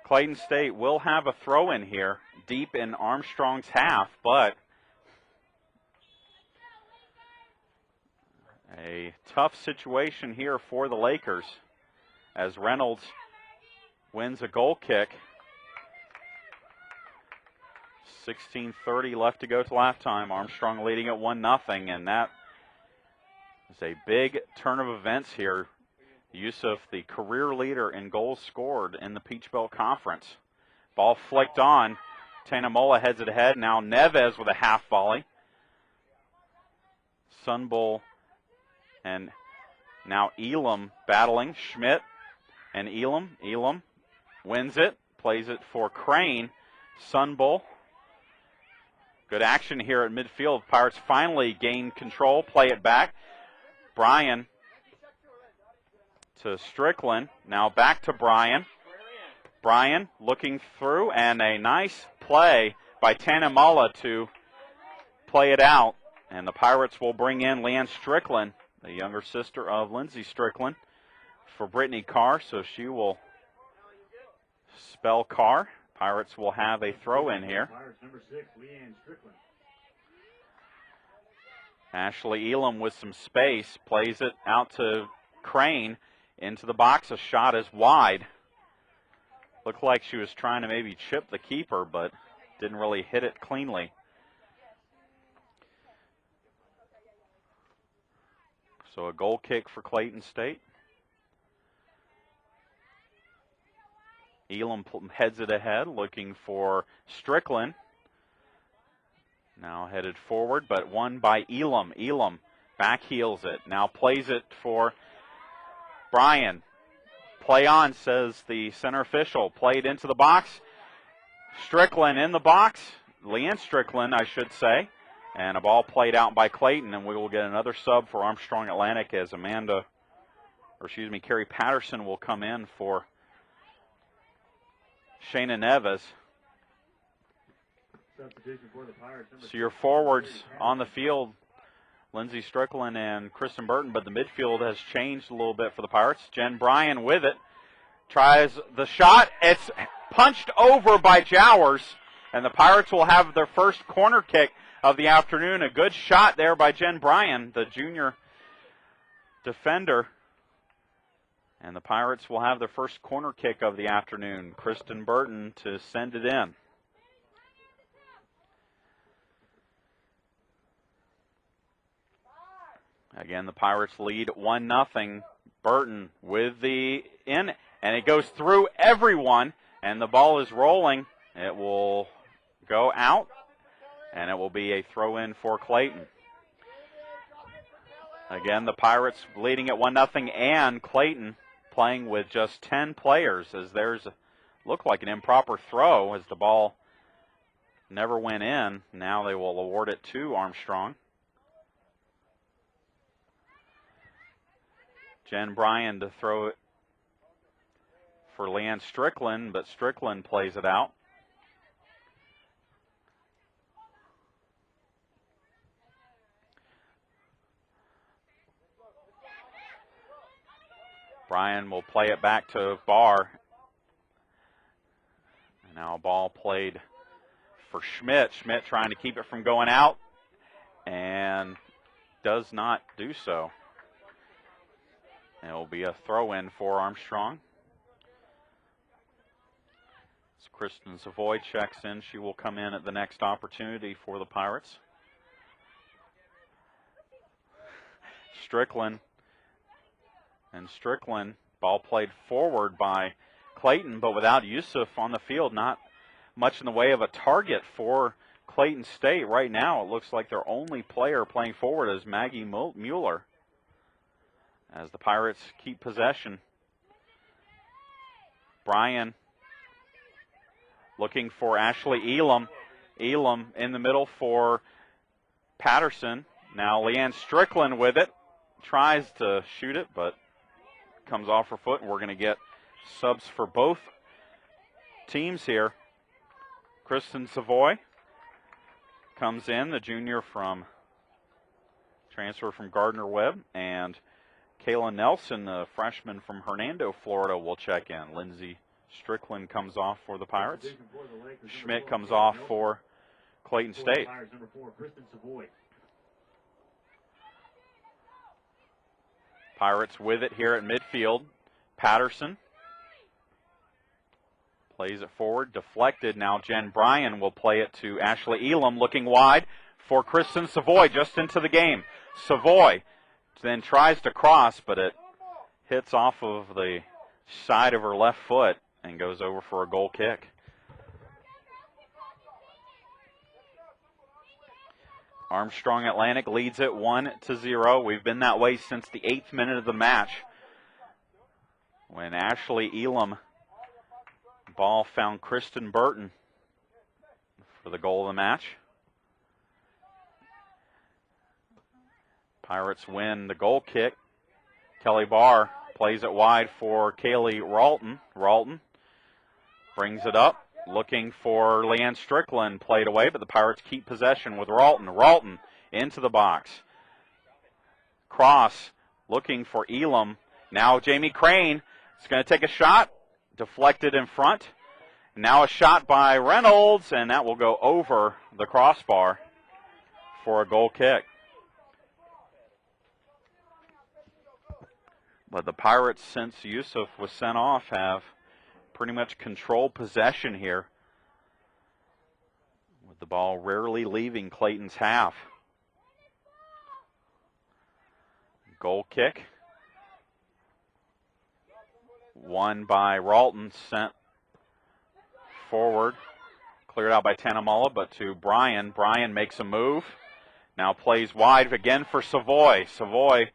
Clayton State will have a throw-in here deep in Armstrong's half, but a tough situation here for the Lakers as Reynolds wins a goal kick. 16:30 left to go till halftime. Armstrong leading at 1-0, and that is a big turn of events here. Yusuf, the career leader in goals scored in the Peach Belt Conference. Ball flicked on. Tanamola heads it ahead. Now Neves with a half volley. Sunbull and now Elam battling. Schmidt and Elam. Elam wins it. Plays it for Crane. Sunbull. Good action here at midfield. Pirates finally gain control. Play it back. Bryan to Strickland. Now back to Bryan. Bryan looking through, and a nice play by Tanamola to play it out. And the Pirates will bring in Leanne Strickland, the younger sister of Lindsey Strickland, for Brittany Carr. So she will spell Carr. Pirates will have a throw-in here. Pirates number 6, Leanne Strickland. Ashley Elam with some space, plays it out to Crane into the box. A shot is wide. Looked like she was trying to maybe chip the keeper, but didn't really hit it cleanly. So a goal kick for Clayton State. Elam heads it ahead, looking for Strickland. Now headed forward, but won by Elam. Elam back heels it. Now plays it for Bryan. Play on, says the center official. Played into the box. Strickland in the box. Leanne Strickland, I should say. And a ball played out by Clayton, and we will get another sub for Armstrong Atlantic as Carrie Patterson will come in for Shayna Neves. So your forwards on the field, Lindsey Strickland and Kristen Burton, but the midfield has changed a little bit for the Pirates. Jen Bryan with it. Tries the shot. It's punched over by Jowers, and the Pirates will have their first corner kick of the afternoon. A good shot there by Jen Bryan, the junior defender. And the Pirates will have their first corner kick of the afternoon. Kristen Burton to send it in. Again, the Pirates lead 1-0. Burton with the in, and it goes through everyone, and the ball is rolling. It will go out, and it will be a throw-in for Clayton. Again, the Pirates leading at 1-0, and Clayton playing with just 10 players, as there's looked like an improper throw as the ball never went in. Now they will award it to Armstrong. Jen Bryan to throw it for Leanne Strickland, but Strickland plays it out. Bryan will play it back to Barr. And now a ball played for Schmidt. Schmidt trying to keep it from going out and does not do so. It will be a throw-in for Armstrong. As Kristen Savoy checks in, she will come in at the next opportunity for the Pirates. Strickland. And Strickland, ball played forward by Clayton, but without Yusuf on the field, not much in the way of a target for Clayton State. Right now, it looks like their only player playing forward is Maggie Mueller. As the Pirates keep possession. Bryan looking for Ashley Elam. Elam in the middle for Patterson. Now Leanne Strickland with it. Tries to shoot it, but comes off her foot, and we're going to get subs for both teams here. Kristen Savoy comes in, the junior from transfer from Gardner-Webb, and Kayla Nelson, the freshman from Hernando, Florida, will check in. Lindsay Strickland comes off for the Pirates. Schmidt comes off for Clayton State. Pirates with it here at midfield. Patterson plays it forward, deflected. Now Jen Bryan will play it to Ashley Elam, looking wide for Kristen Savoy, just into the game. Savoy then tries to cross, but it hits off of the side of her left foot and goes over for a goal kick. Armstrong Atlantic leads it 1-0. We've been that way since the 8th minute of the match, when Ashley Elam ball found Kristen Burton for the goal of the match. Pirates win the goal kick. Kelly Barr plays it wide for Kaylee Ralton. Ralton brings it up, looking for Leanne Strickland, played away, but the Pirates keep possession with Ralton. Ralton into the box. Cross, looking for Elam. Now Jamie Crane is going to take a shot, deflected in front. Now a shot by Reynolds, and that will go over the crossbar for a goal kick. But the Pirates, since Yusuf was sent off, have pretty much controlled possession here, with the ball rarely leaving Clayton's half. Goal kick. Won by Ralton, sent forward. Cleared out by Tanamala, but to Bryan. Bryan makes a move. Now plays wide again for Savoy. Savoy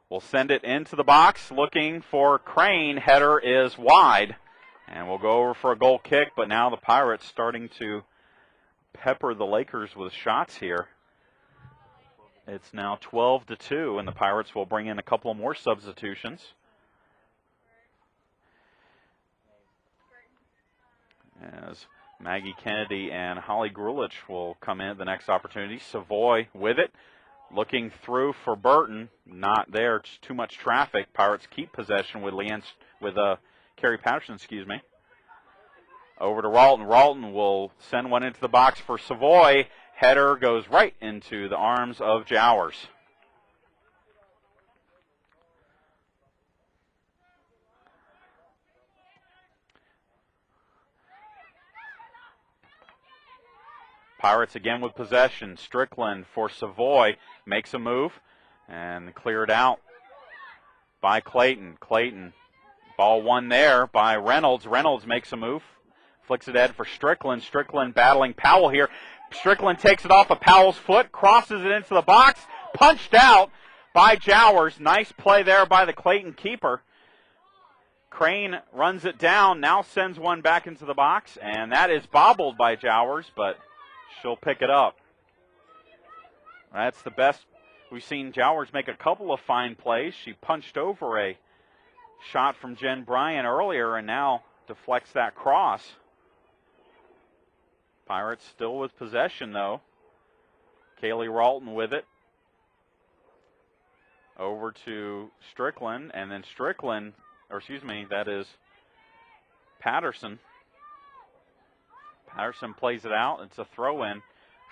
will send it into the box, looking for Crane. Header is wide, and we'll go over for a goal kick, but now the Pirates starting to pepper the Lakers with shots here. It's now 12-2, and the Pirates will bring in a couple more substitutions. As Maggie Kennedy and Holly Grulich will come in at the next opportunity. Savoy with it. Looking through for Burton, not there. It's too much traffic. Pirates keep possession with Carrie Patterson, excuse me. Over to Ralton. Ralton will send one into the box for Savoy. Header goes right into the arms of Jowers. Pirates again with possession. Strickland for Savoy makes a move and cleared out by Clayton. Clayton, ball won there by Reynolds. Reynolds makes a move, flicks it ahead for Strickland. Strickland battling Powell here. Strickland takes it off of Powell's foot, crosses it into the box, punched out by Jowers. Nice play there by the Clayton keeper. Crane runs it down, now sends one back into the box, and that is bobbled by Jowers, but she'll pick it up. That's the best. We've seen Jowers make a couple of fine plays. She punched over a shot from Jen Bryan earlier and now deflects that cross. Pirates still with possession, though. Kaylee Ralton with it. Over to Strickland, and then Strickland, or excuse me, that is Patterson. Patterson plays it out. It's a throw-in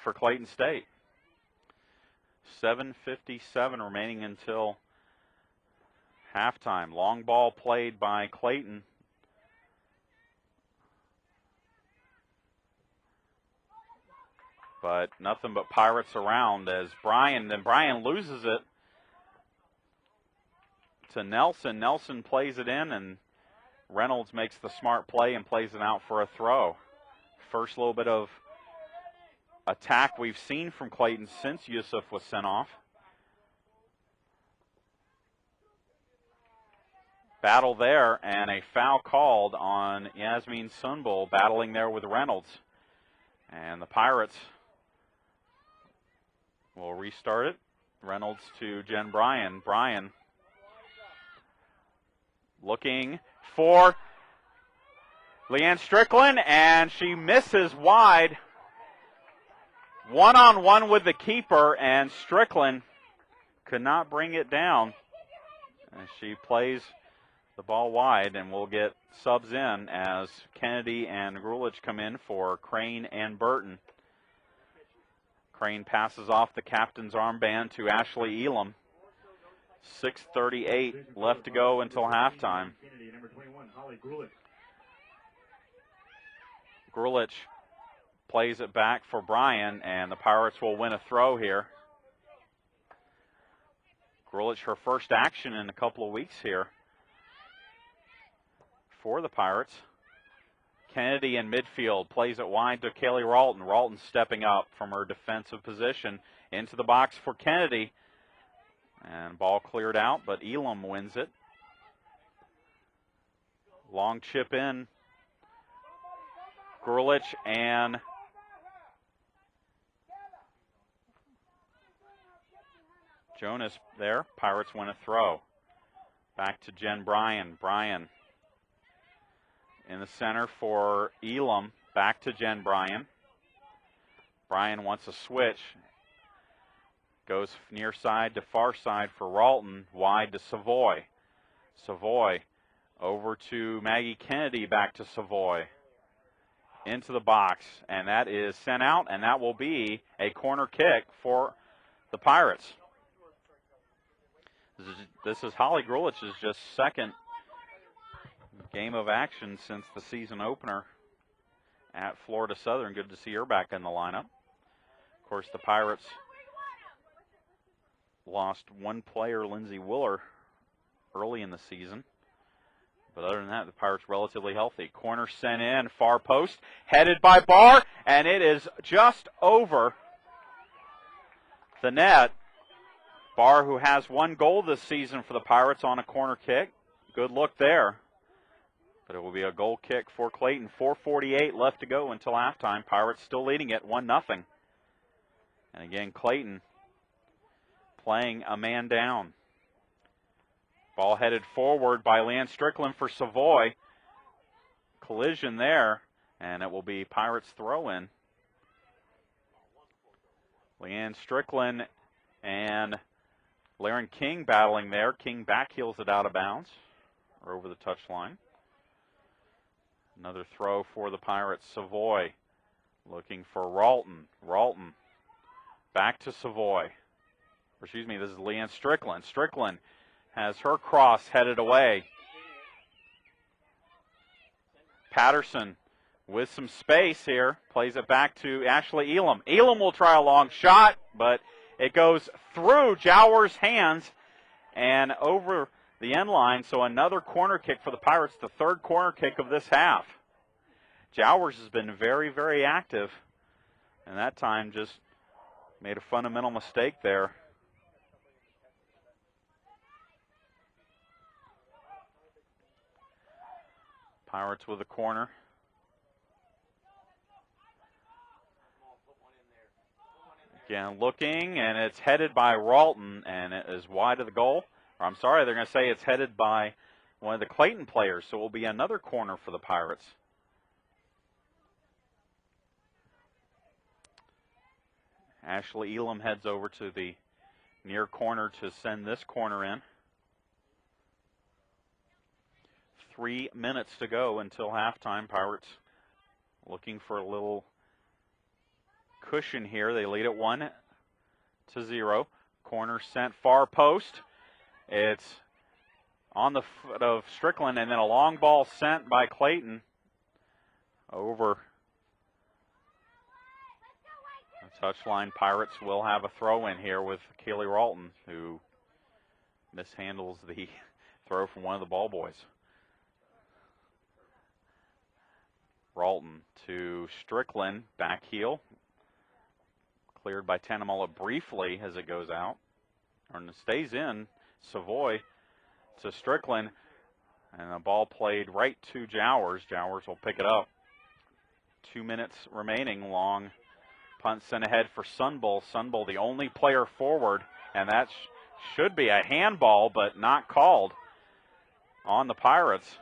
for Clayton State. 7:57 remaining until halftime. Long ball played by Clayton. but nothing but Pirates around as Bryan loses it to Nelson. Nelson plays it in, and Reynolds makes the smart play and plays it out for a throw. First little bit of attack we've seen from Clayton since Yusuf was sent off. Battle there, and a foul called on Yasmin Sunbul, battling there with Reynolds. And the Pirates will restart it. Reynolds to Jen Bryan. Bryan looking for Leanne Strickland, and she misses wide. One-on-one with the keeper, and Strickland could not bring it down. And she plays the ball wide, and we'll get subs in as Kennedy and Grulich come in for Crane and Burton. Crane passes off the captain's armband to Ashley Elam. 6:38 left to go until halftime. Grulich plays it back for Bryan, and the Pirates will win a throw here. Grulich, her first action in a couple of weeks here for the Pirates. Kennedy in midfield plays it wide to Kaylee Ralton. Ralton stepping up from her defensive position into the box for Kennedy. And ball cleared out, but Elam wins it. Long chip in. Grulich and Jonas there. Pirates win a throw. Back to Jen Bryan. Bryan in the center for Elam. Back to Jen Bryan. Bryan wants a switch. Goes near side to far side for Ralton. Wide to Savoy. Savoy over to Maggie Kennedy. Back to Savoy. Into the box. And that is sent out. And that will be a corner kick for the Pirates. This is Holly Grulich's just second game of action since the season opener at Florida Southern. Good to see her back in the lineup. Of course, the Pirates lost one player, Lindsay Willer, early in the season. But other than that, the Pirates relatively healthy. Corner sent in, far post, headed by Barr, and it is just over the net. Barr, who has one goal this season for the Pirates on a corner kick. Good look there. But it will be a goal kick for Clayton. 4:48 left to go until halftime. Pirates still leading it 1-0. And again, Clayton playing a man down. Ball headed forward by Leanne Strickland for Savoy. Collision there, and it will be Pirates throw-in. Leanne Strickland and Laren King battling there. King backheels it out of bounds or over the touchline. Another throw for the Pirates. Savoy looking for Ralton. Ralton back to Savoy. Excuse me, this is Leanne Strickland. Strickland has her cross headed away. Patterson with some space here. Plays it back to Ashley Elam. Elam will try a long shot, but it goes through Jowers' hands and over the end line. So another corner kick for the Pirates, the third corner kick of this half. Jowers has been very, very active, and that time just made a fundamental mistake there. Pirates with a corner. Again, looking, and it's headed by Ralton, and it is wide of the goal. Or I'm sorry, they're going to say it's headed by one of the Clayton players, so it will be another corner for the Pirates. Ashley Elam heads over to the near corner to send this corner in. 3 minutes to go until halftime. Pirates looking for a little cushion here. They lead it 1-0. Corner sent far post. It's on the foot of Strickland, and then a long ball sent by Clayton over. Touchline Pirates will have a throw in here with Kaylee Ralton, who mishandles the throw from one of the ball boys. Ralton to Strickland, back heel. Cleared by Tanamala briefly as it goes out. And it stays in. Savoy to Strickland. And the ball played right to Jowers. Jowers will pick it up. 2 minutes remaining. Long punt sent ahead for Sunbull. Sunbull, the only player forward. And that should be a handball, but not called on the Pirates.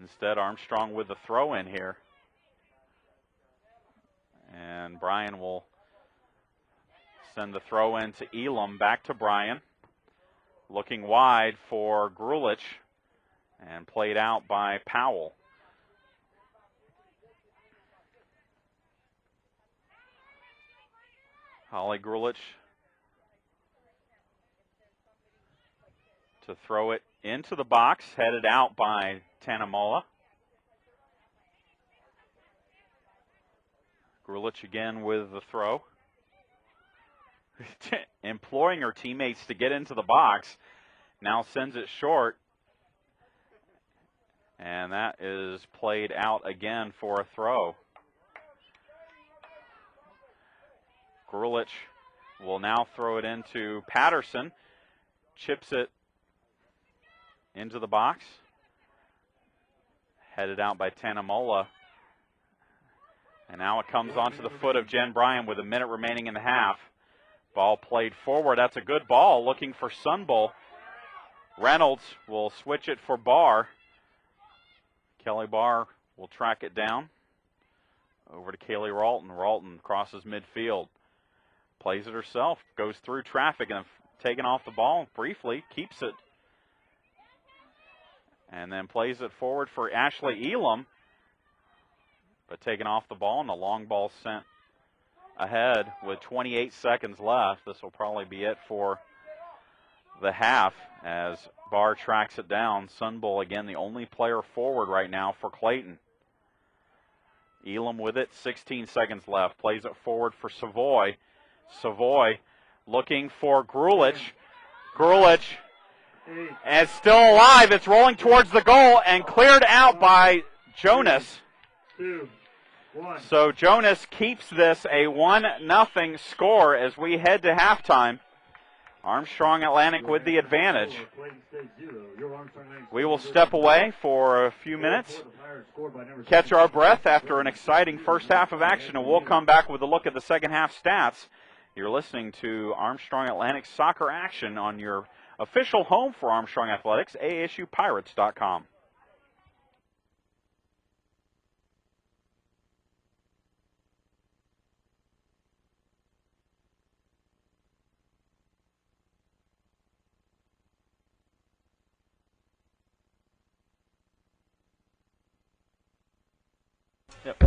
Instead, Armstrong with the throw in here. And Bryan will send the throw in to Elam. Back to Bryan. Looking wide for Grulich. And played out by Powell. Holly Grulich to throw it into the box, headed out by Tanamala. Grulich again with the throw. Imploring her teammates to get into the box. Now sends it short. And that is played out again for a throw. Grulich will now throw it into Patterson. Chips it into the box. Headed out by Tanamala. And now it comes onto the foot of Jen Bryan with a minute remaining in the half. Ball played forward. That's a good ball. Looking for Sunbull. Reynolds will switch it for Barr. Kelly Barr will track it down. Over to Kaylee Ralton. Ralton crosses midfield. Plays it herself. Goes through traffic and taken off the ball briefly. Keeps it. And then plays it forward for Ashley Elam. But taken off the ball, and the long ball sent ahead with 28 seconds left. This will probably be it for the half as Barr tracks it down. Sunbull, again, the only player forward right now for Clayton. Elam with it, 16 seconds left. Plays it forward for Savoy. Savoy looking for Grulich. Grulich is still alive. It's rolling towards the goal and cleared out by Jonas. 2, 1. So Jonas keeps this a 1-0 score as we head to halftime. Armstrong Atlantic with the advantage. We will step away for a few minutes, catch our breath after an exciting first half of action, and we'll come back with a look at the second half stats. You're listening to Armstrong Atlantic Soccer Action on your official home for Armstrong Athletics, ASUPirates.com. Yep.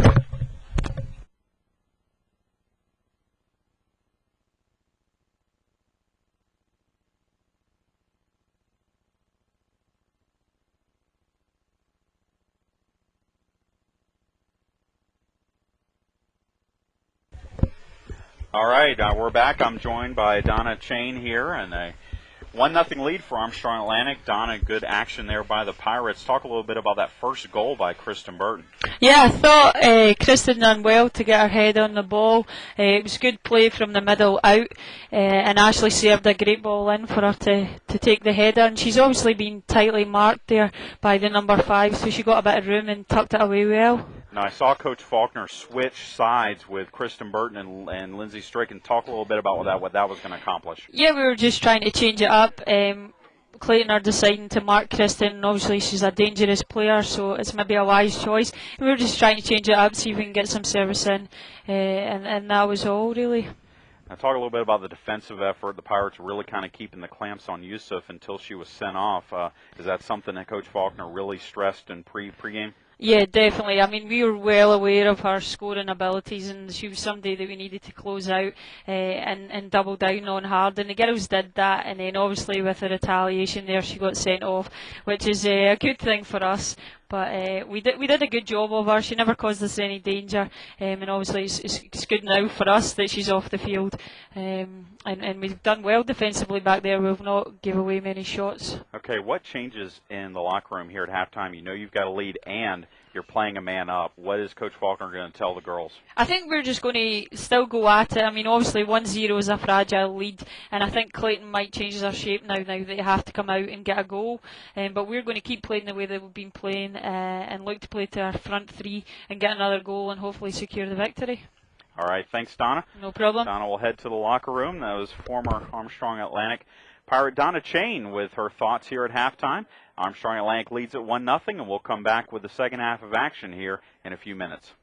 All right, we're back. I'm joined by Donna Chain here, and a 1-0 lead for Armstrong Atlantic. Donna, good action there by the Pirates. Talk a little bit about that first goal by Kristen Burton. Yeah, I thought Kristen done well to get her head on the ball. It was good play from the middle out, and Ashley served a great ball in for her to take the header. And she's obviously been tightly marked there by the number 5, so she got a bit of room and tucked it away well. Now, I saw Coach Faulkner switch sides with Kristen Burton and Lindsay Strickland. Talk a little bit about what that was going to accomplish. Yeah, we were just trying to change it up. Clayton are deciding to mark Kristen, and obviously she's a dangerous player, so it's maybe a wise choice. We were just trying to change it up, see if we can get some service in, and that was all, really. Now, talk a little bit about the defensive effort. The Pirates really kind of keeping the clamps on Yusuf until she was sent off. Is that something that Coach Faulkner really stressed in pregame? Yeah, definitely. I mean, we were well aware of her scoring abilities, and she was somebody that we needed to close out and double down on hard. And the girls did that, and then obviously with the retaliation there, she got sent off, which is a good thing for us. But we did a good job of her. She never caused us any danger, and obviously it's good now for us that she's off the field. And we've done well defensively back there. We've not give away many shots. Okay, what changes in the locker room here at halftime? You know you've got a lead and you're playing a man up. What is Coach Faulkner going to tell the girls? I think we're just going to still go at it. I mean, obviously 1-0 is a fragile lead, and I think Clayton might change their shape now that they have to come out and get a goal. But we're going to keep playing the way that we've been playing and look to play to our front three and get another goal and hopefully secure the victory. All right, thanks, Donna. No problem. Donna will head to the locker room. That was former Armstrong Atlantic Pirate Donna Chain with her thoughts here at halftime. Armstrong Atlantic leads at 1-0, and we'll come back with the second half of action here in a few minutes.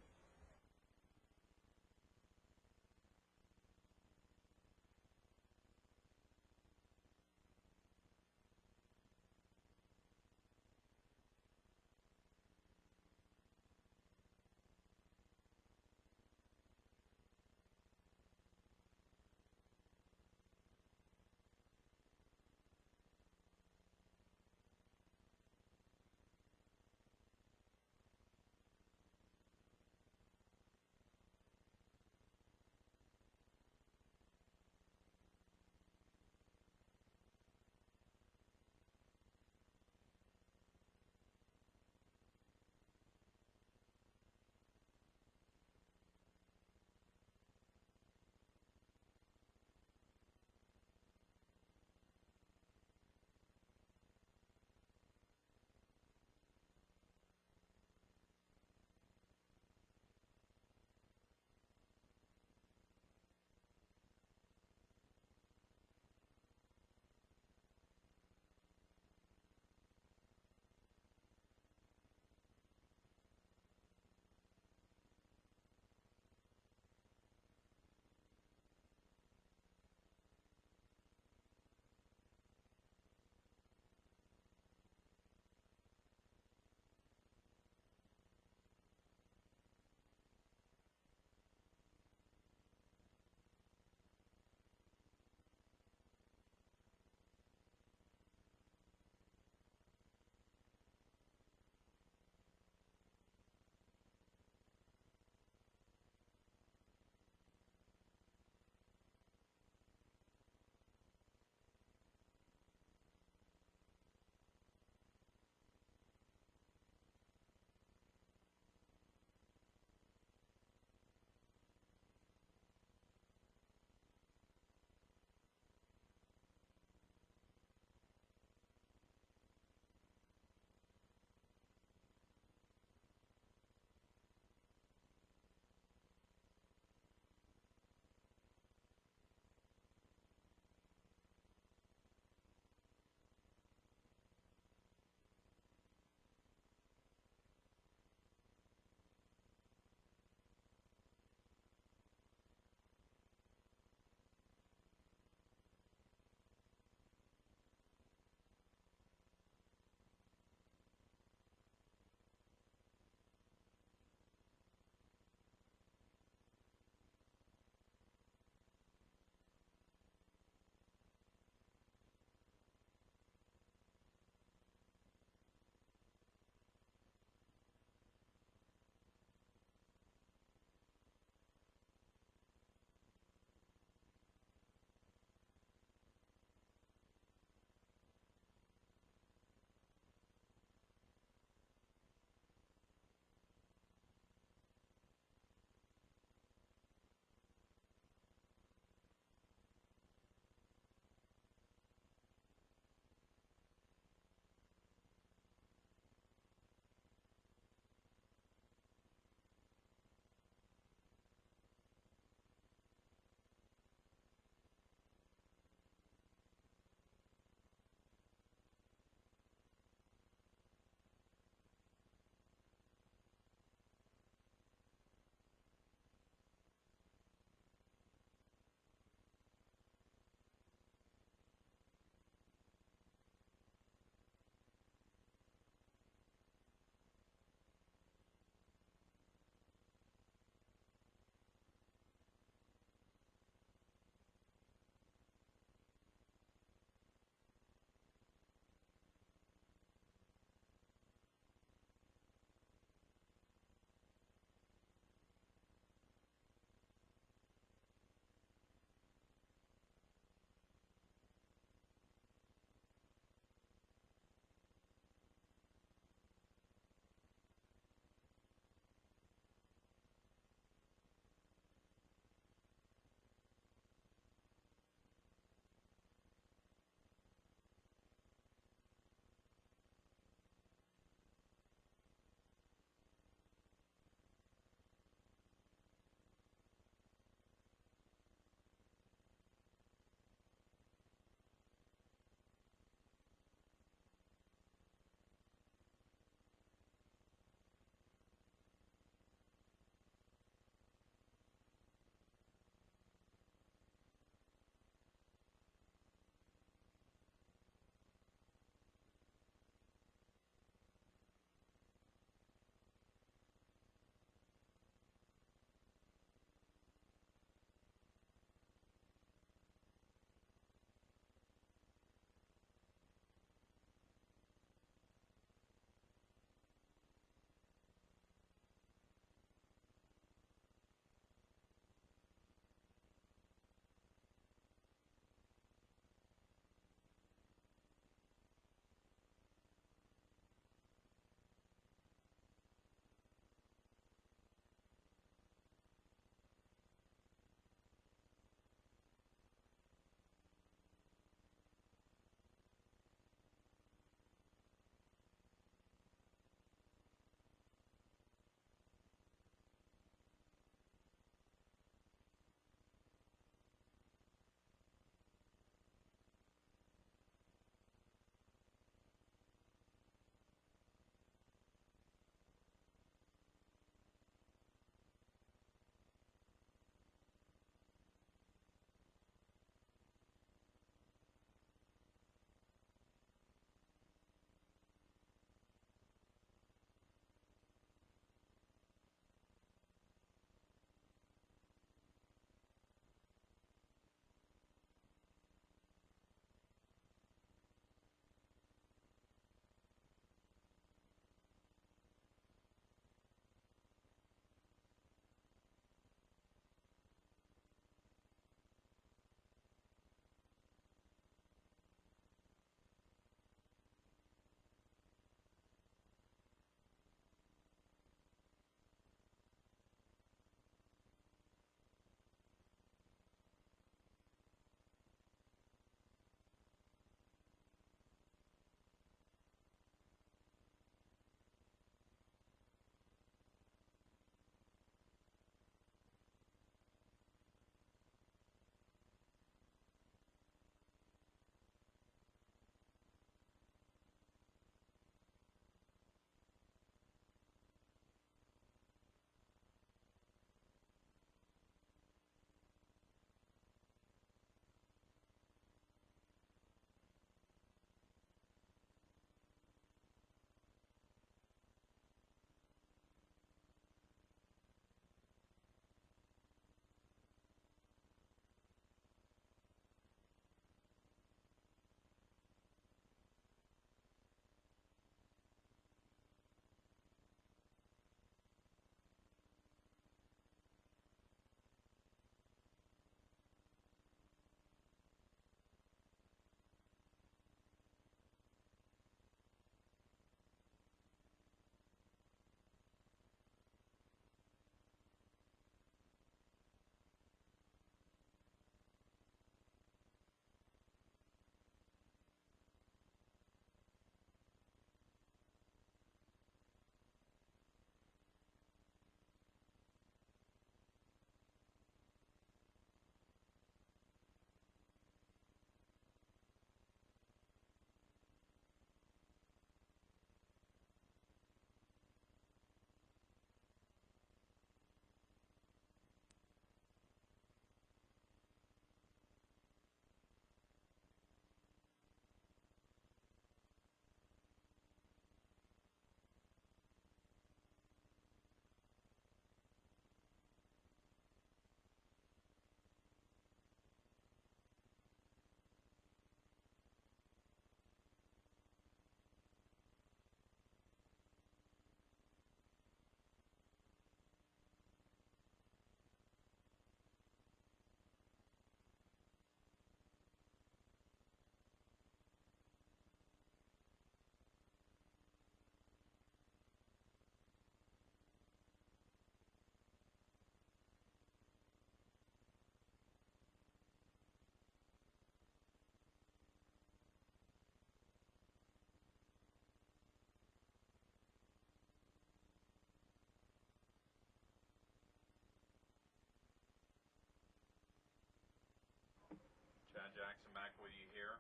with you here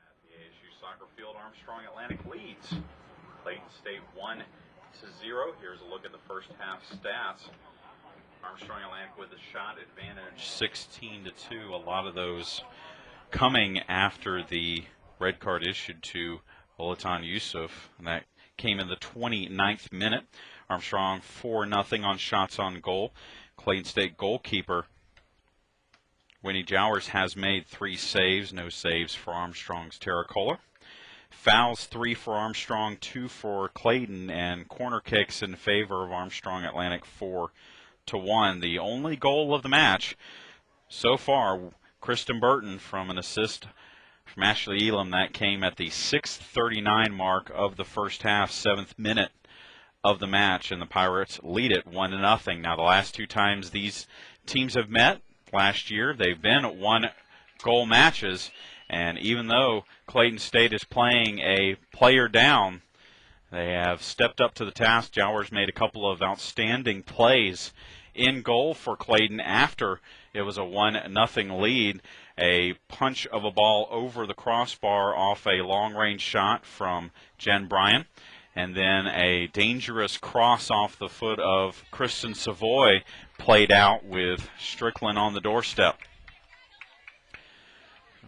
at the ASU Soccer Field. Armstrong Atlantic leads Clayton State 1-0. Here's a look at the first half stats. Armstrong Atlantic with a shot advantage 16-2. A lot of those coming after the red card issued to Olatan Yusuf, and that came in the 29th minute. Armstrong 4-0 on shots on goal. Clayton State goalkeeper Winnie Jowers has made 3 saves. No saves for Armstrong's Terracola. Fouls 3 for Armstrong, 2 for Clayton, and corner kicks in favor of Armstrong Atlantic 4-1. The only goal of the match so far, Kristen Burton from an assist from Ashley Elam. That came at the 6:39 mark of the first half, 7th minute of the match, and the Pirates lead it 1-0. Now, the last 2 times these teams have met last year, they've been 1-goal matches, and even though Clayton State is playing a player down, they have stepped up to the task. Jowers made a couple of outstanding plays in goal for Clayton after it was a 1-0 lead. A punch of a ball over the crossbar off a long-range shot from Jen Bryan, and then a dangerous cross off the foot of Kristen Savoy played out with Strickland on the doorstep.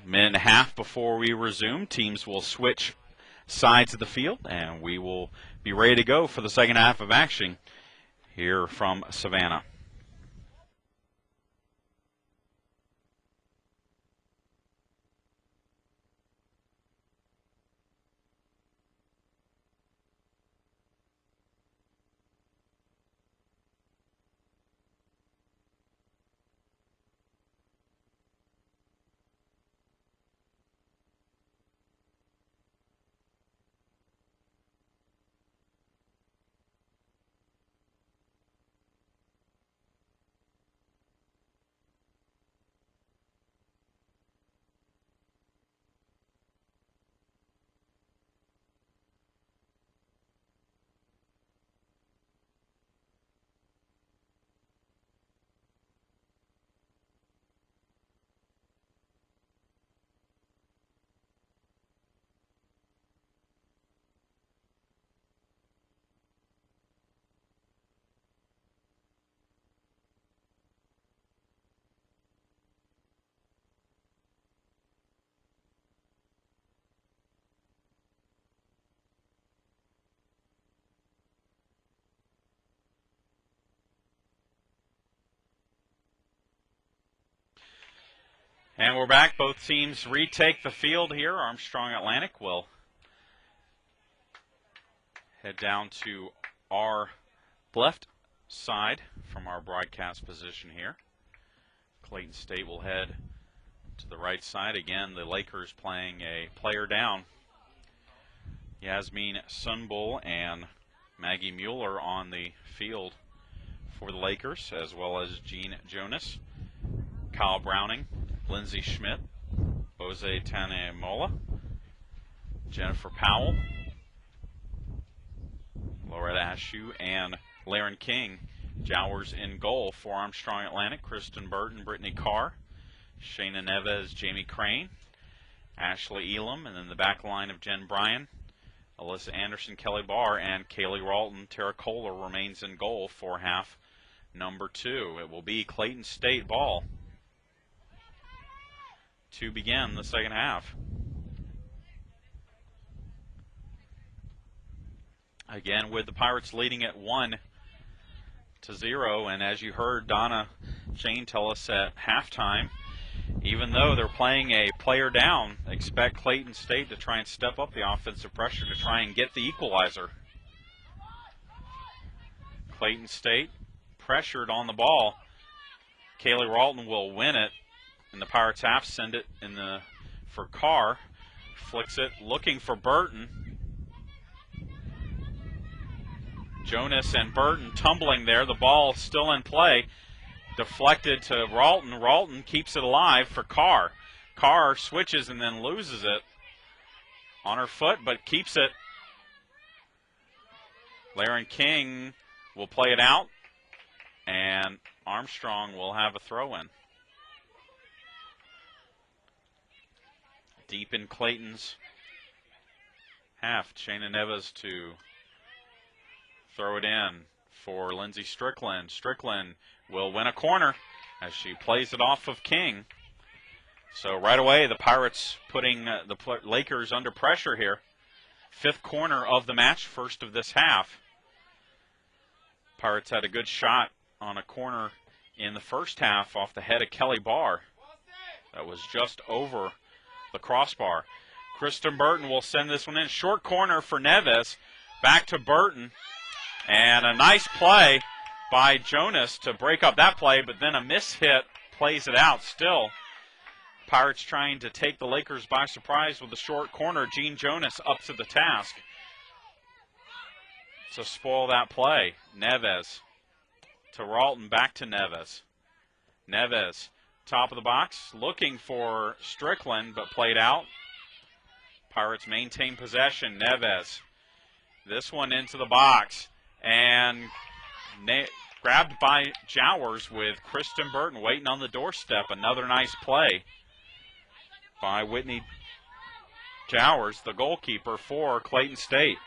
A minute and a half before we resume, teams will switch sides of the field, and we will be ready to go for the second half of action here from Savannah. And we're back. Both teams retake the field here. Armstrong Atlantic will head down to our left side from our broadcast position here. Clayton State will head to the right side. Again, the Lakers playing a player down. Yasmin Sunbull and Maggie Mueller on the field for the Lakers, as well as Jean Jonas, Kyle Browning, Lindsay Schmidt, Jose Tanemola, Jennifer Powell, Loretta Ashew, and Laren King. Jowers in goal for Armstrong Atlantic. Kristen Burton, Brittany Carr, Shayna Neves, Jamie Crane, Ashley Elam, and then the back line of Jen Bryan, Alyssa Anderson, Kelly Barr, and Kaylee Ralton. Terracola remains in goal for half number 2. It will be Clayton State ball to begin the second half. Again, with the Pirates leading at 1-0, and as you heard Donna Shane tell us at halftime, even though they're playing a player down, expect Clayton State to try and step up the offensive pressure to try and get the equalizer. Clayton State pressured on the ball. Kaylee Ralton will win it, and the Pirates half send it for Carr. Flicks it, looking for Burton. Jonas and Burton tumbling there. The ball still in play. Deflected to Ralton. Ralton keeps it alive for Carr. Carr switches and then loses it on her foot, but keeps it. Laren King will play it out, and Armstrong will have a throw-in. Deep in Clayton's half. Shayna Neves to throw it in for Lindsey Strickland. Strickland will win a corner as she plays it off of King. So right away, the Pirates putting the Lakers under pressure here. 5th corner of the match, first of this half. Pirates had a good shot on a corner in the first half off the head of Kelly Barr. That was just over the crossbar. Kristen Burton will send this one in. Short corner for Neves. Back to Burton. And a nice play by Jonas to break up that play, but then a mishit plays it out still. Pirates trying to take the Lakers by surprise with the short corner. Gene Jonas up to the task to spoil that play. Neves to Ralton, back to Neves. Neves, top of the box, looking for Strickland, but played out. Pirates maintain possession. Neves, this one into the box, and grabbed by Jowers with Kristen Burton waiting on the doorstep. Another nice play by Whitney Jowers, the goalkeeper for Clayton State.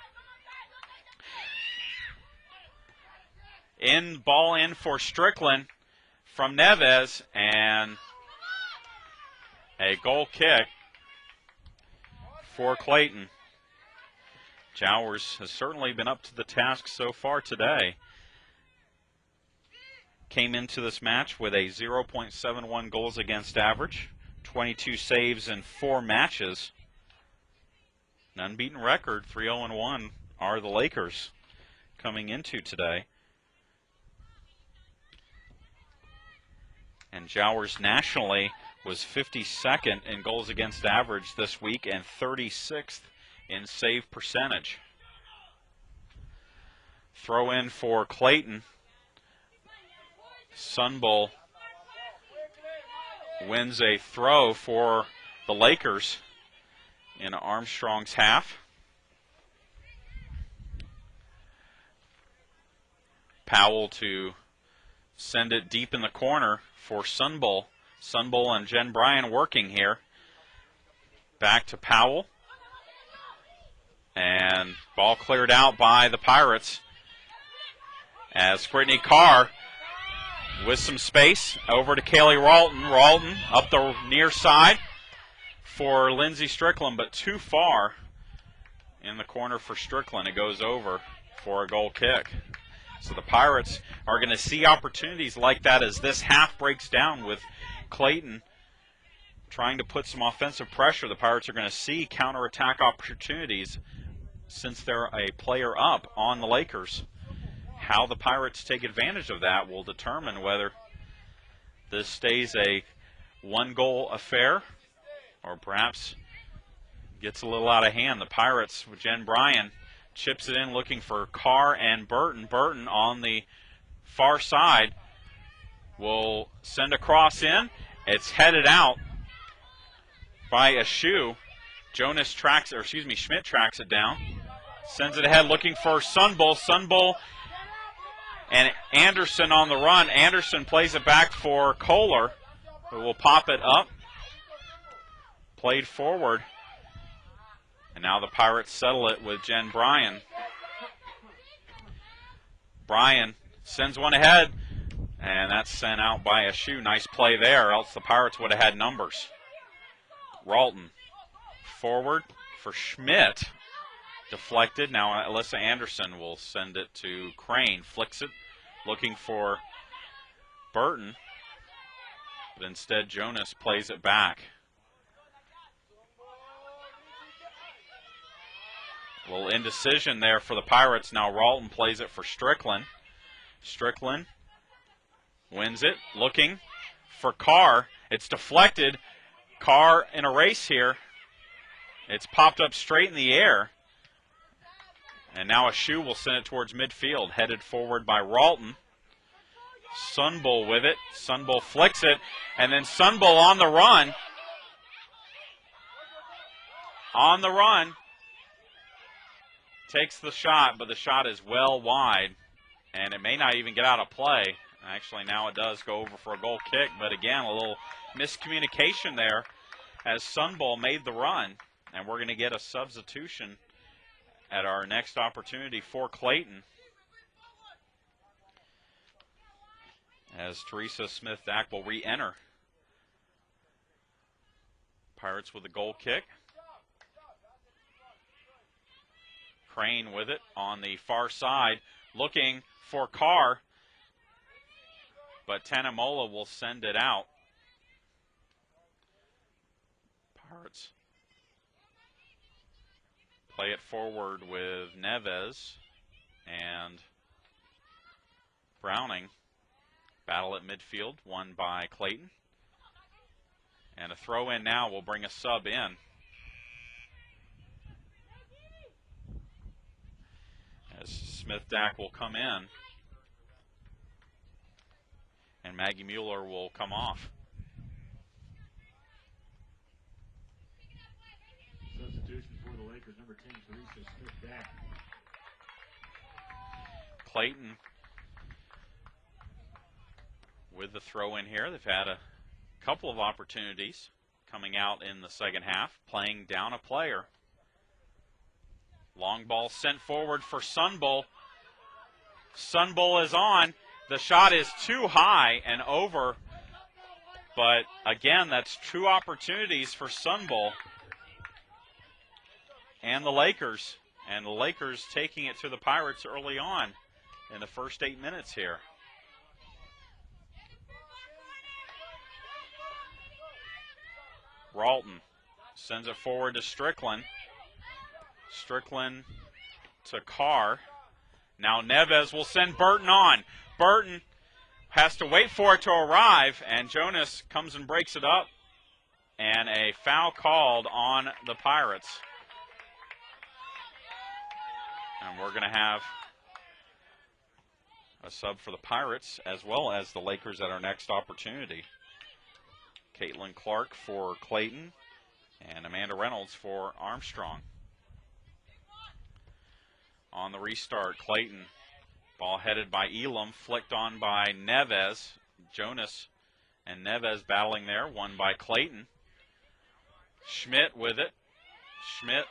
Ball in for Strickland from Neves, and a goal kick for Clayton. Jowers has certainly been up to the task so far today. Came into this match with a 0.71 goals against average, 22 saves in 4 matches. An unbeaten record, 3-0-1, are the Lakers coming into today. And Jowers nationally was 52nd in goals against average this week and 36th in save percentage. Throw in for Clayton. Sunbull wins a throw for the Lakers in Armstrong's half. Powell to send it deep in the corner for Sunbull. Sunbull and Jen Bryan working here. Back to Powell. And ball cleared out by the Pirates as Brittany Carr with some space over to Kaylee Ralton. Ralton up the near side for Lindsey Strickland, but too far in the corner for Strickland. It goes over for a goal kick. So the Pirates are going to see opportunities like that as this half breaks down with Clayton trying to put some offensive pressure. The Pirates are going to see counterattack opportunities since they're a player up on the Lakers. How the Pirates take advantage of that will determine whether this stays a one-goal affair or perhaps gets a little out of hand. The Pirates with Jen Bryan chips it in looking for Carr and Burton. Burton on the far side will send a cross in. It's headed out by a shoe. Schmidt tracks it down. Sends it ahead looking for Sunbull. Sunbull and Anderson on the run. Anderson plays it back for Kohler, who will pop it up. Played forward. And now the Pirates settle it with Jen Bryan. Bryan sends one ahead, and that's sent out by a shoe. Nice play there, else the Pirates would have had numbers. Ralton forward for Schmidt. Deflected. Now Alyssa Anderson will send it to Crane. Flicks it, looking for Burton. But instead, Jonas plays it back. A little indecision there for the Pirates. Now Ralton plays it for Strickland. Strickland wins it, looking for Carr. It's deflected. Carr in a race here. It's popped up straight in the air. And now a shoe will send it towards midfield, headed forward by Ralton. Sunbull with it. Sunbull flicks it, and then Sunbull on the run. On the run. Takes the shot, but the shot is well wide, and it may not even get out of play. Actually, now it does go over for a goal kick, but again, a little miscommunication there as Sunbull made the run, and we're going to get a substitution at our next opportunity for Clayton, as Teresa Smith-Dack will re-enter. Pirates with a goal kick. Crane with it on the far side, looking for Carr, but Tanamola will send it out. Pirates play it forward with Neves and Browning. Battle at midfield, won by Clayton. And a throw in now will bring a sub in. As Smith-Dack will come in. And Maggie Mueller will come off. Substitution for the Lakers, number 10, Teresa Smith-Dack. Clayton with the throw in here. They've had a couple of opportunities coming out in the second half, playing down a player. Long ball sent forward for Sunbull. Sunbull is on. The shot is too high and over. But again, that's two opportunities for Sunbull and the Lakers. And the Lakers taking it to the Pirates early on in the first 8 minutes here. Ralton sends it forward to Strickland. Strickland to Carr. Now Neves will send Burton on. Burton has to wait for it to arrive, and Jonas comes and breaks it up. And a foul called on the Pirates. And we're going to have a sub for the Pirates as well as the Lakers at our next opportunity. Caitlin Clark for Clayton and Amanda Reynolds for Armstrong. On the restart, Clayton, ball headed by Elam, flicked on by Neves. Jonas and Neves battling there, won by Clayton. Schmidt with it. Schmidt.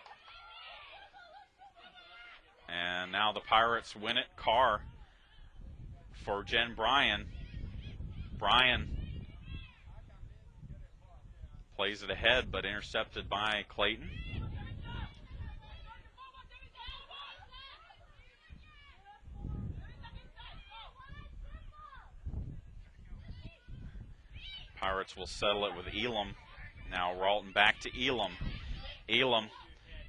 And now the Pirates win it. Carr for Jen Bryan. Bryan plays it ahead, but intercepted by Clayton. Pirates will settle it with Elam. Now Ralton back to Elam. Elam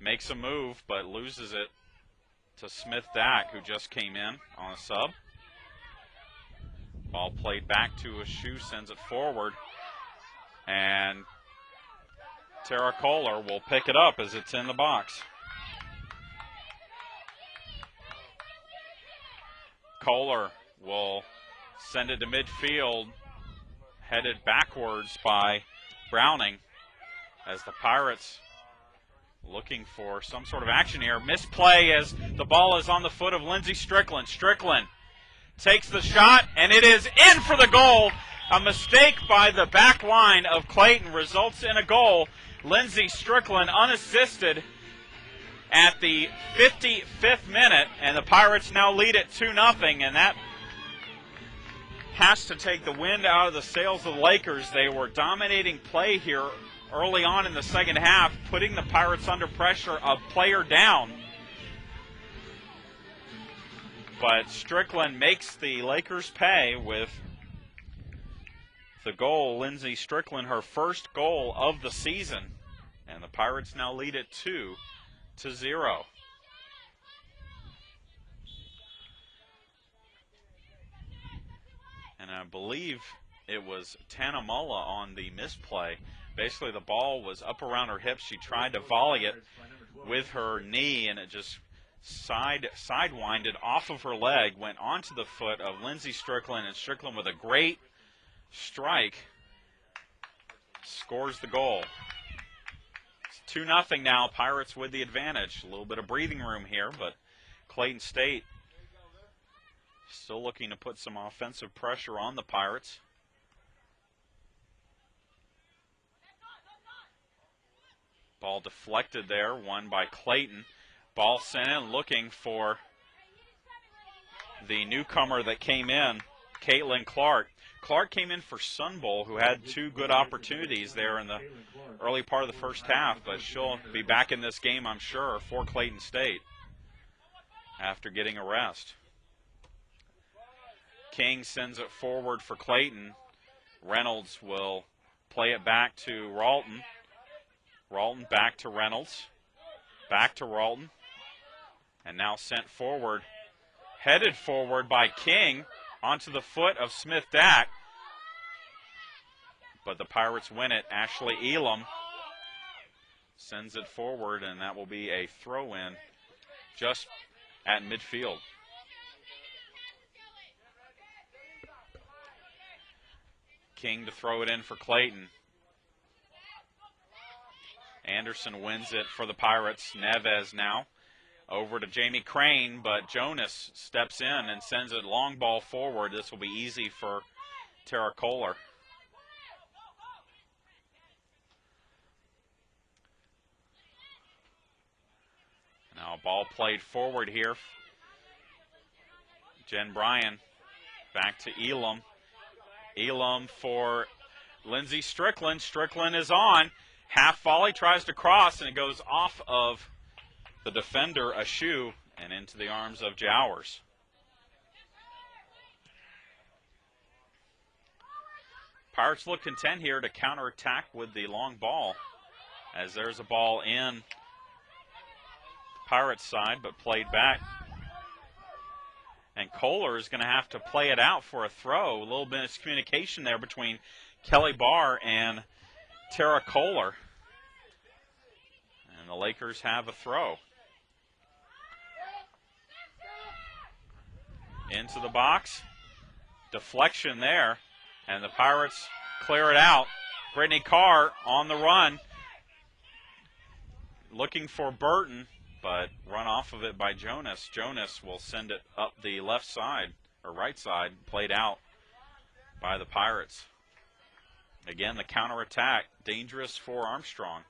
makes a move, but loses it to Smith-Dack, who just came in on a sub. Ball played back to Ashu, sends it forward. And Tara Kohler will pick it up as it's in the box. Kohler will send it to midfield, headed backwards by Browning, as the Pirates looking for some sort of action here. Misplay as the ball is on the foot of Lindsay Strickland. Strickland takes the shot, and it is in for the goal. A mistake by the back line of Clayton results in a goal. Lindsay Strickland unassisted at the 55th minute, and the Pirates now lead it 2-0, and that has to take the wind out of the sails of the Lakers. They were dominating play here early on in the second half, putting the Pirates under pressure, a player down. But Strickland makes the Lakers pay with the goal. Lindsay Strickland, her first goal of the season. And the Pirates now lead it 2-0. And I believe it was Tanamola on the misplay. Basically, the ball was up around her hips. She tried to volley it with her knee, and it just sidewinded off of her leg, went onto the foot of Lindsay Strickland, and Strickland with a great strike scores the goal. It's 2-0 now. Pirates with the advantage. A little bit of breathing room here, but Clayton State still looking to put some offensive pressure on the Pirates. Ball deflected there, won by Clayton. Ball sent in looking for the newcomer that came in, Caitlin Clark. Clark came in for Sunbull, who had 2 good opportunities there in the early part of the first half, but she'll be back in this game, I'm sure, for Clayton State after getting a rest. King sends it forward for Clayton. Reynolds will play it back to Ralton. Ralton back to Reynolds. Back to Ralton. And now sent forward, headed forward by King onto the foot of Smith Dack. But the Pirates win it. Ashley Elam sends it forward, and that will be a throw-in just at midfield. King to throw it in for Clayton. Anderson wins it for the Pirates. Neves now over to Jamie Crane, but Jonas steps in and sends it long ball forward. This will be easy for Tara Kohler. Now ball played forward here. Jen Bryan back to Elam. Elam for Lindsey Strickland. Strickland is on. Half volley, tries to cross, and it goes off of the defender, Ashu, and into the arms of Jowers. Pirates look content here to counterattack with the long ball, as there's a ball in Pirates side, but played back. And Kohler is going to have to play it out for a throw. A little bit of communication there between Kelly Barr and Tara Kohler. And the Lakers have a throw. Into the box. Deflection there. And the Pirates clear it out. Brittany Carr on the run. Looking for Burton, but run off of it by Jonas. Jonas will send it up the left side, or right side, played out by the Pirates. Again, the counterattack, dangerous for Armstrong.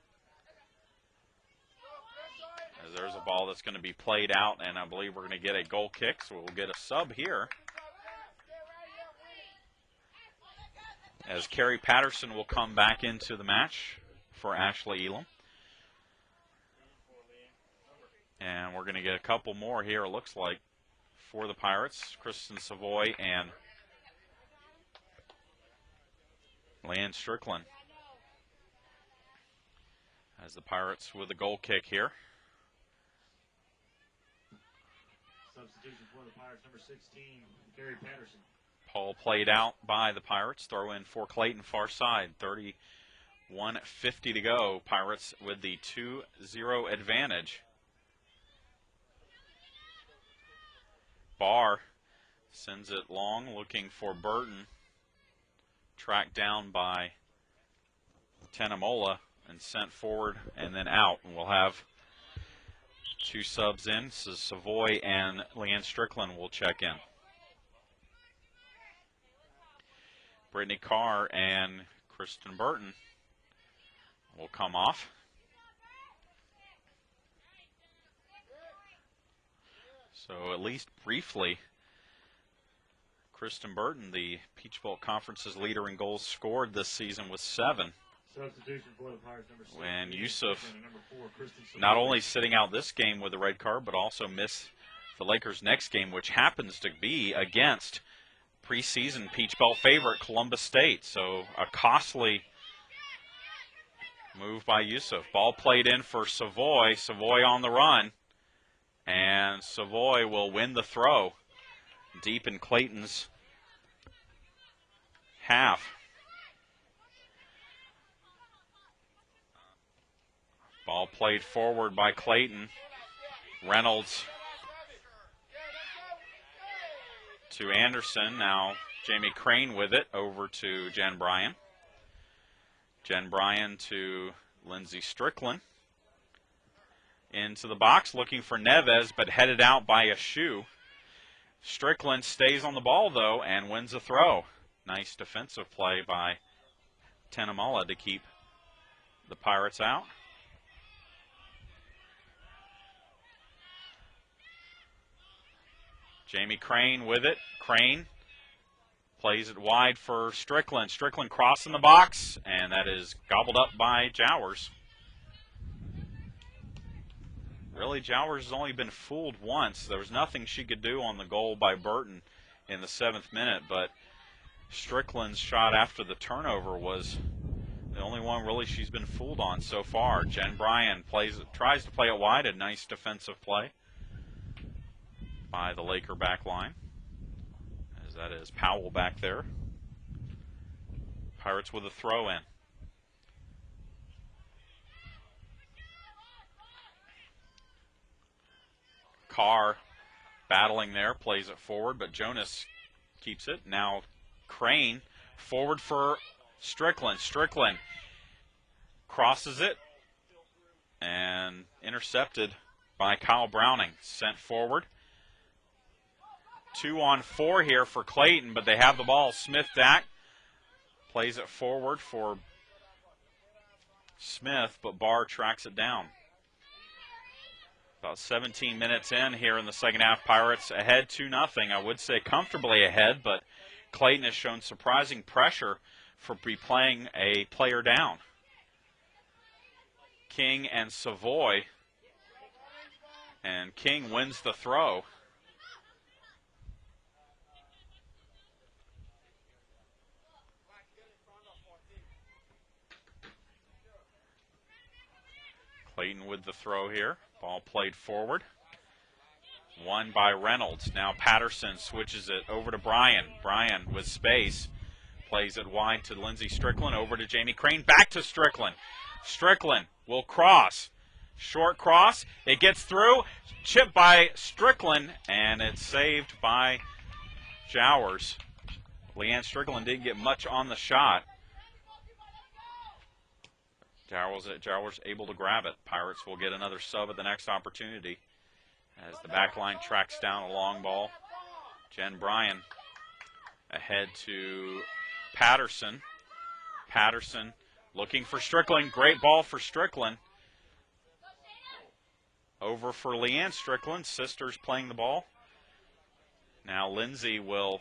As there's a ball that's going to be played out, and I believe we're going to get a goal kick, so we'll get a sub here. As Carrie Patterson will come back into the match for Ashley Elam. And we're going to get a couple more here, it looks like, for the Pirates. Kristen Savoy and Leanne Strickland. As the Pirates with a goal kick here. Substitution for the Pirates, number 16, Carrie Patterson. Paul played out by the Pirates. Throw in for Clayton, far side. 31:50 to go. Pirates with the 2-0 advantage. Barr sends it long, looking for Burton. Tracked down by Tenamola and sent forward and then out. And we'll have 2 subs in. So Savoy and Leanne Strickland will check in. Brittany Carr and Kristen Burton will come off. So at least briefly, Kristen Burton, the Peach Bowl Conference's leader in goals scored this season, with 7. Substitution for the Pirates, number 6. When Yusuf not only sitting out this game with a red card, but also missed the Lakers' next game, which happens to be against preseason Peach Belt favorite Columbus State. So a costly move by Yusuf. Ball played in for Savoy. Savoy on the run. And Savoy will win the throw deep in Clayton's half. Ball played forward by Clayton. Reynolds to Anderson. Now Jamie Crane with it over to Jen Bryan. Jen Bryan to Lindsey Strickland. Into the box looking for Neves, but headed out by Ashu. Strickland stays on the ball, though, and wins a throw. Nice defensive play by Tenamola to keep the Pirates out. Jamie Crane with it. Crane plays it wide for Strickland. Strickland crossing the box, and that is gobbled up by Jowers. Really, Jowers has only been fooled once. There was nothing she could do on the goal by Burton in the 7th minute, but Strickland's shot after the turnover was the only one really she's been fooled on so far. Jen Bryan tries to play it wide. A nice defensive play by the Laker back line, as that is Powell back there. Pirates with a throw in. Carr battling there, plays it forward, but Jonas keeps it. Now Crane forward for Strickland. Strickland crosses it and intercepted by Kyle Browning. Sent forward. 2-on-4 here for Clayton, but they have the ball. Smith-Dack plays it forward for Smith, but Barr tracks it down. About 17 minutes in here in the second half. Pirates ahead 2-0. I would say comfortably ahead, but Clayton has shown surprising pressure for playing a player down. King and Savoy, and King wins the throw. Clayton with the throw here. Ball played forward. Won by Reynolds. Now Patterson switches it over to Bryan. Bryan with space. Plays it wide to Lindsey Strickland. Over to Jamie Crane. Back to Strickland. Strickland will cross. Short cross. It gets through. Chipped by Strickland. And it's saved by Jowers. Leanne Strickland didn't get much on the shot. Jowers able to grab it. Pirates will get another sub at the next opportunity as the back line tracks down a long ball. Jen Bryan ahead to Patterson. Patterson looking for Strickland. Great ball for Strickland. Over for Leanne Strickland. Sisters playing the ball. Now Lindsay will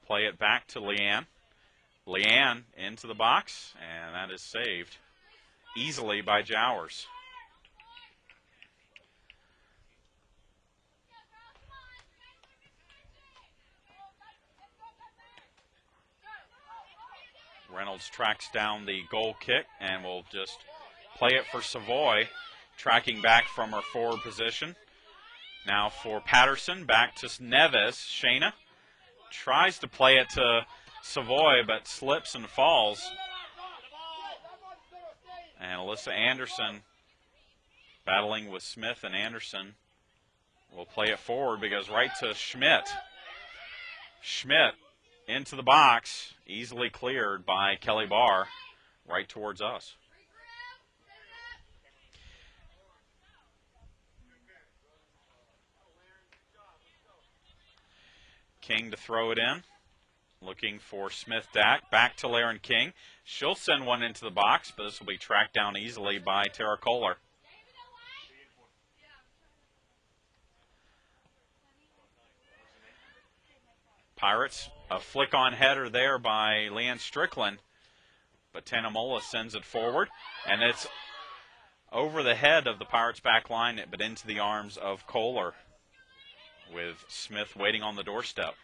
play it back to Leanne. Leanne into the box, and that is saved easily by Jowers. Reynolds tracks down the goal kick and will just play it for Savoy, tracking back from her forward position. Now for Patterson, back to Neves. Shayna tries to play it to Savoy, but slips and falls. And Alyssa Anderson battling with Smith, and Anderson will play it forward because right to Schmidt. Schmidt into the box, easily cleared by Kelly Barr, right towards us. King to throw it in. Looking for Smith-Dack. Back to Laren King. She'll send one into the box, but this will be tracked down easily by Tara Kohler. Pirates, a flick-on header there by Leanne Strickland, but Tanamola sends it forward, and it's over the head of the Pirates' back line, but into the arms of Kohler, with Smith waiting on the doorstep.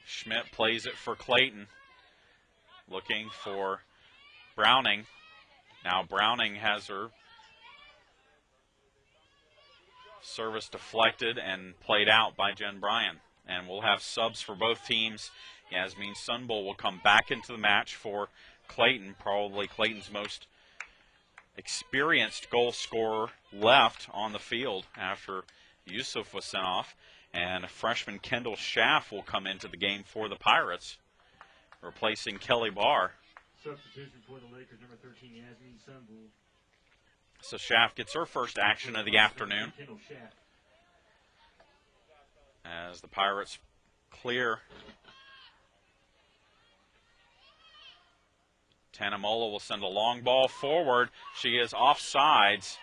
Schmidt plays it for Clayton, looking for Browning. Now Browning has her service deflected and played out by Jen Bryan. And we'll have subs for both teams. Yasmin Sunbull will come back into the match for Clayton, probably Clayton's most experienced goal scorer left on the field after Yusuf was sent off. And freshman Kendall Schaff will come into the game for the Pirates, replacing Kelly Barr. Substitution for the Lakers, number 13, Yasmin Sunbull. So Schaff gets her first action of the afternoon as the Pirates clear Tanamola will send a long ball forward. She is offsides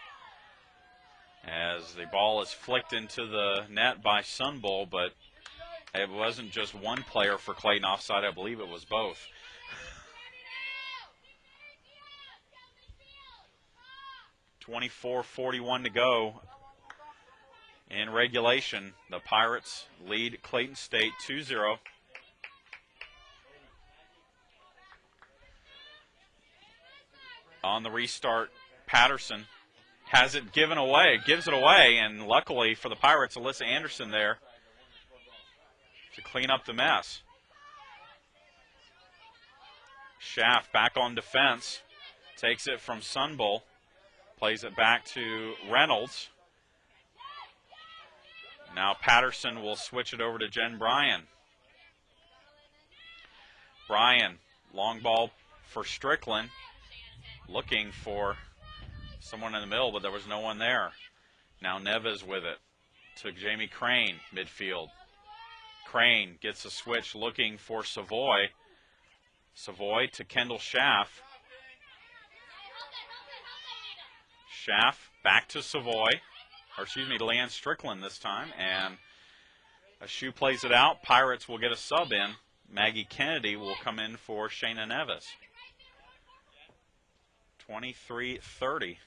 as the ball is flicked into the net by Sunbull, but it wasn't just one player for Clayton offside. I believe it was both. .24:41 to go in regulation. The Pirates lead Clayton State 2-0. On the restart, Patterson has it given away, gives it away, and luckily for the Pirates, Alyssa Anderson there to clean up the mess. Schaff back on defense, takes it from Sunbull, plays it back to Reynolds. Now Patterson will switch it over to Jen Bryan. Bryan, long ball for Strickland, looking for someone in the middle, but there was no one there. Now Neves with it to Jamie Crane, midfield. Crane gets a switch looking for Savoy. Savoy to Kendall Schaff. Schaff back to Savoy, or excuse me, to Leanne Strickland this time, and a shoe plays it out. Pirates will get a sub in. Maggie Kennedy will come in for Shayna Neves. 23:30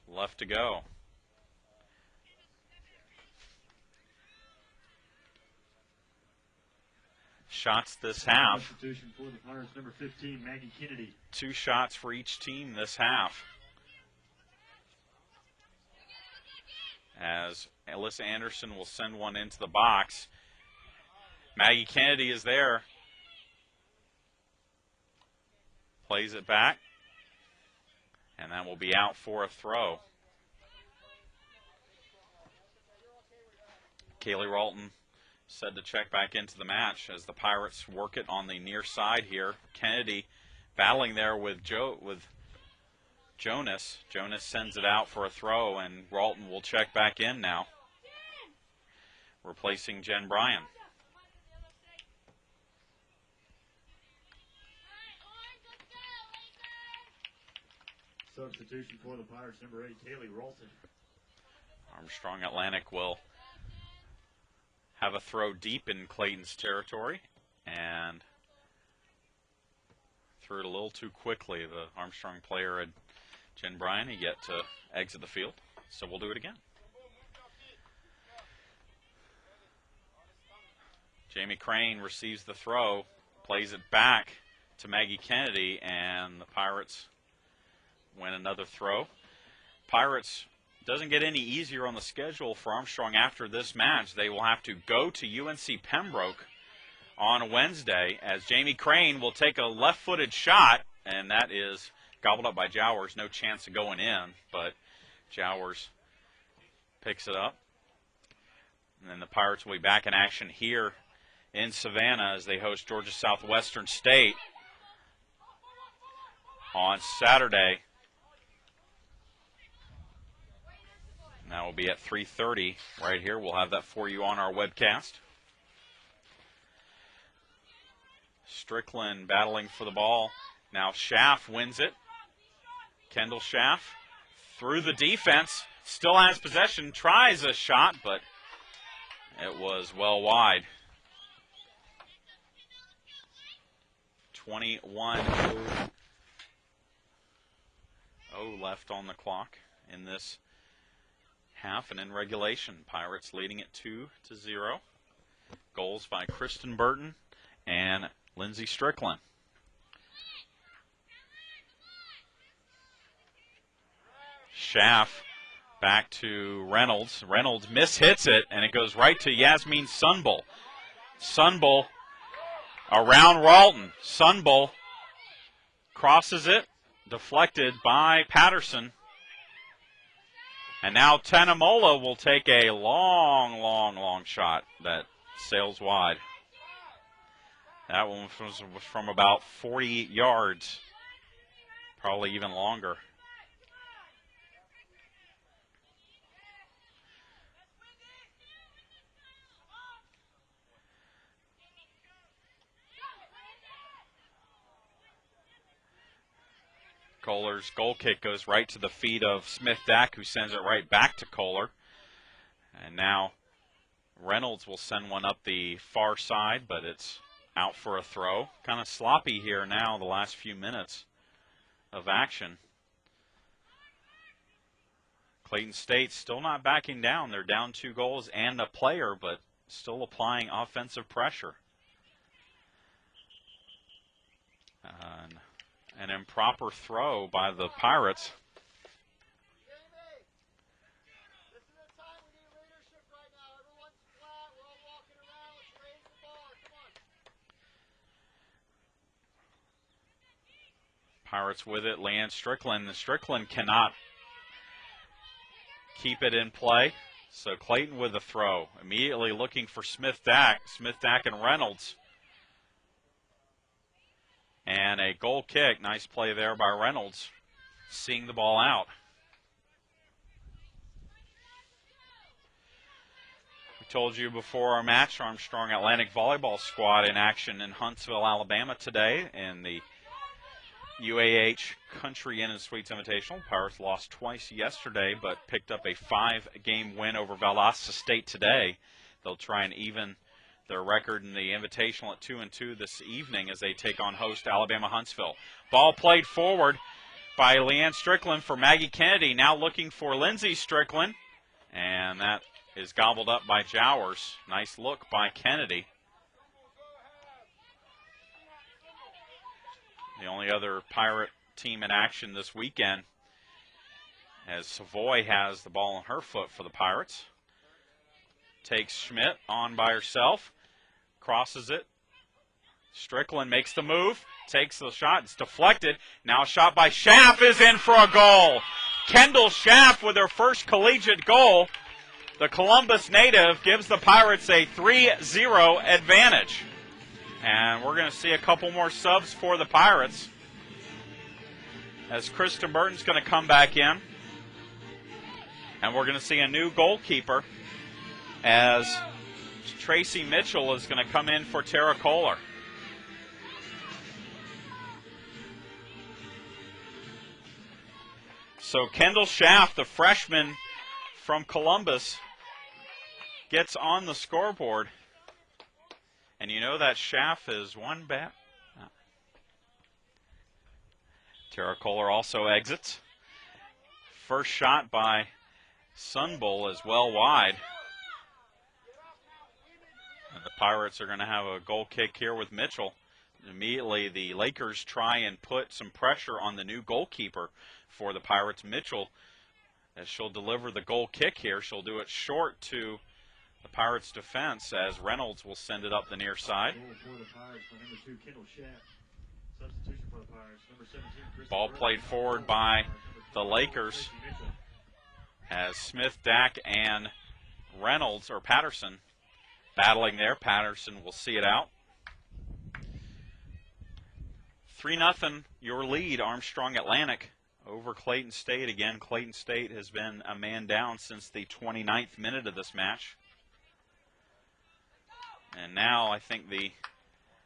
left to go. Shots this half. Substitution for the Pirates, number 15, Maggie Kennedy. 2 shots for each team this half. As Alyssa Anderson will send one into the box. Maggie Kennedy is there. Plays it back. And that will be out for a throw. Kaylee Ralton said to check back into the match as the Pirates work it on the near side here. Kennedy battling there with Jonas. Jonas sends it out for a throw, and Ralton will check back in now, replacing Jen Bryan. Substitution for the Pirates, number 8, Kaylee Ralton. Armstrong Atlantic will have a throw deep in Clayton's territory, and threw it a little too quickly. The Armstrong player had Jen Bryan, he yet to exit the field, so we'll do it again. Jamie Crane receives the throw, plays it back to Maggie Kennedy, and the Pirates win another throw. Pirates doesn't get any easier on the schedule for Armstrong after this match. They will have to go to UNC Pembroke on Wednesday, as Jamie Crane will take a left-footed shot, and that is gobbled up by Jowers. No chance of going in, but Jowers picks it up. And then the Pirates will be back in action here in Savannah as they host Georgia Southwestern State on Saturday. And that will be at 3:30 right here. We'll have that for you on our webcast. Strickland battling for the ball. Now Schaff wins it. Kendall Schaff through the defense. Still has possession. Tries a shot, but it was well wide. 21:0 left on the clock in this half, and in regulation, Pirates leading it 2-0. Goals by Kristen Burton and Lindsay Strickland. Schaff back to Reynolds. Reynolds mishits it, and it goes right to Yasmin Sunbull. Sunbull around Ralton. Sunbull crosses it, deflected by Patterson. And now Tanamola will take a long shot that sails wide. That one was from about 40 yards, probably even longer. Kohler's goal kick goes right to the feet of Smith-Dack, who sends it right back to Kohler. And now Reynolds will send one up the far side, but it's out for a throw. Kind of sloppy here now the last few minutes of action. Clayton State still not backing down. They're down 2 goals and a player, but still applying offensive pressure. An improper throw by the Pirates. Pirates with it. Leanne Strickland. Strickland cannot keep it in play. So Clayton with the throw. Immediately looking for Smith-Dack. Smith-Dack and Reynolds. And a goal kick. Nice play there by Reynolds. Seeing the ball out. We told you before our match, Armstrong Atlantic Volleyball Squad in action in Huntsville, Alabama today in the UAH Country Inn and Suites Invitational. Pirates lost twice yesterday, but picked up a 5-game win over Valdosta State today. They'll try and even their record in the Invitational at 2-2 this evening as they take on host Alabama Huntsville. Ball played forward by Leanne Strickland for Maggie Kennedy. Now looking for Lindsay Strickland, and that is gobbled up by Jowers. Nice look by Kennedy. The only other Pirate team in action this weekend, as Savoy has the ball on her foot for the Pirates. Takes Schmidt on by herself, crosses it. Strickland makes the move, takes the shot, it's deflected. Now a shot by Schaff is in for a goal. Kendall Schaff with her first collegiate goal. The Columbus native gives the Pirates a 3-0 advantage. And we're going to see a couple more subs for the Pirates, as Kristen Burton's going to come back in. And we're going to see a new goalkeeper, as Tracy Mitchell is going to come in for Tara Kohler. So Kendall Schaff, the freshman from Columbus, gets on the scoreboard. And you know that Schaff is one back. Oh. Tara Kohler also exits. First shot by Sunbull is well wide. And the Pirates are going to have a goal kick here with Mitchell. Immediately the Lakers try and put some pressure on the new goalkeeper for the Pirates, Mitchell, as she'll deliver the goal kick here. She'll do it short to the Pirates' defense, as Reynolds will send it up the near side. Ball played forward by the Lakers, as Smith-Dack and Reynolds, or Patterson, battling there. Patterson will see it out. 3-0 your lead, Armstrong Atlantic over Clayton State. Again, Clayton State has been a man down since the 29th minute of this match. And now I think the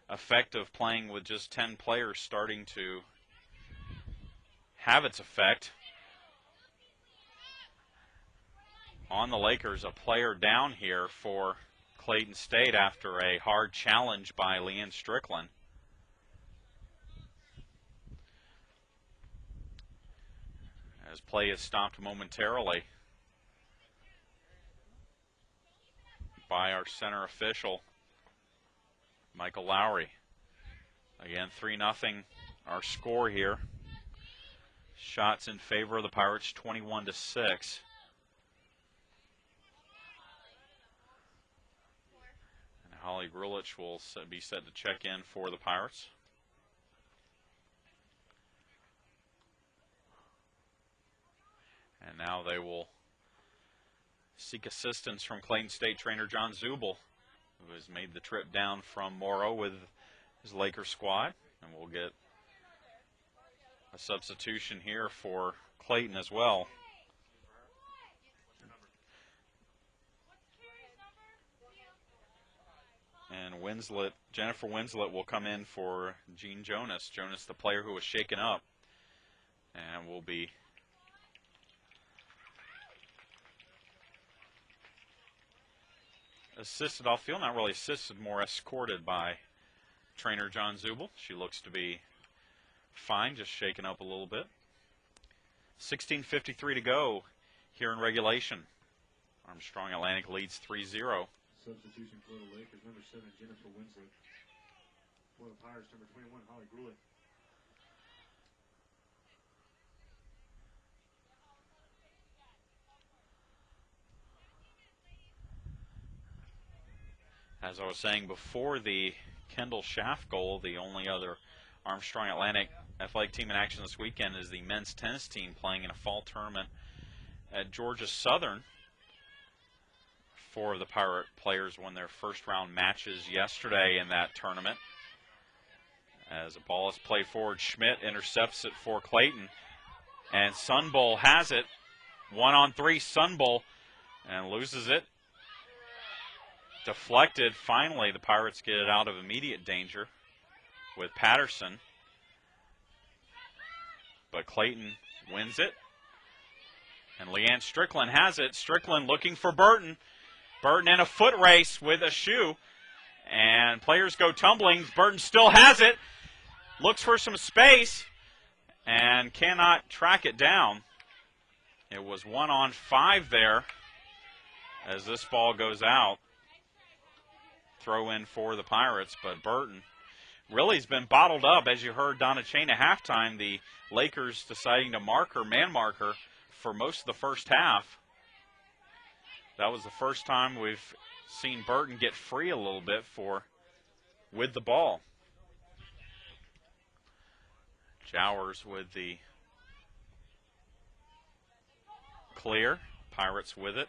effect of playing with just 10 players starting to have its effect on the Lakers. A player down here for Clayton State after a hard challenge by Leanne Strickland. As play is stopped momentarily by our center official, Michael Lowry. Again, 3-0 our score here. Shots in favor of the Pirates, 21-6. And Holly Grulich will be set to check in for the Pirates. And now they will seek assistance from Clayton State trainer John Zubel, who has made the trip down from Morrow with his Laker squad. And we'll get a substitution here for Clayton as well. And Jennifer Winslet will come in for Jean Jonas. Jonas, the player who was shaken up And will be assisted off field, not really assisted, more escorted by trainer John Zubel. She looks to be fine, just shaken up a little bit. 16:53 to go here in regulation. Armstrong Atlantic leads 3-0. Substitution for the Lakers, number 7, Jennifer Winslet. For the Pirates, number 21, Holly Grulich. As I was saying before, the Kendall Schaff goal, the only other Armstrong Atlantic athletic team in action this weekend is the men's tennis team playing in a fall tournament at Georgia Southern. 4 of the Pirate players won their first round matches yesterday in that tournament. As a ball is played forward, Schmidt intercepts it for Clayton. And Sunbull has it. 1-on-3, Sunbull, and loses it. Deflected. Finally, the Pirates get it out of immediate danger with Patterson. But Clayton wins it. And Leanne Strickland has it. Strickland looking for Burton. Burton in a foot race with a shoe. And players go tumbling. Burton still has it. Looks for some space. And cannot track it down. It was 1-on-5 there as this ball goes out. Throw in for the Pirates, but Burton really has been bottled up. As you heard Donna Chain at halftime, the Lakers deciding to mark her, man mark her, for most of the first half. That was the first time we've seen Burton get free a little bit with the ball. Jowers with the clear. Pirates with it.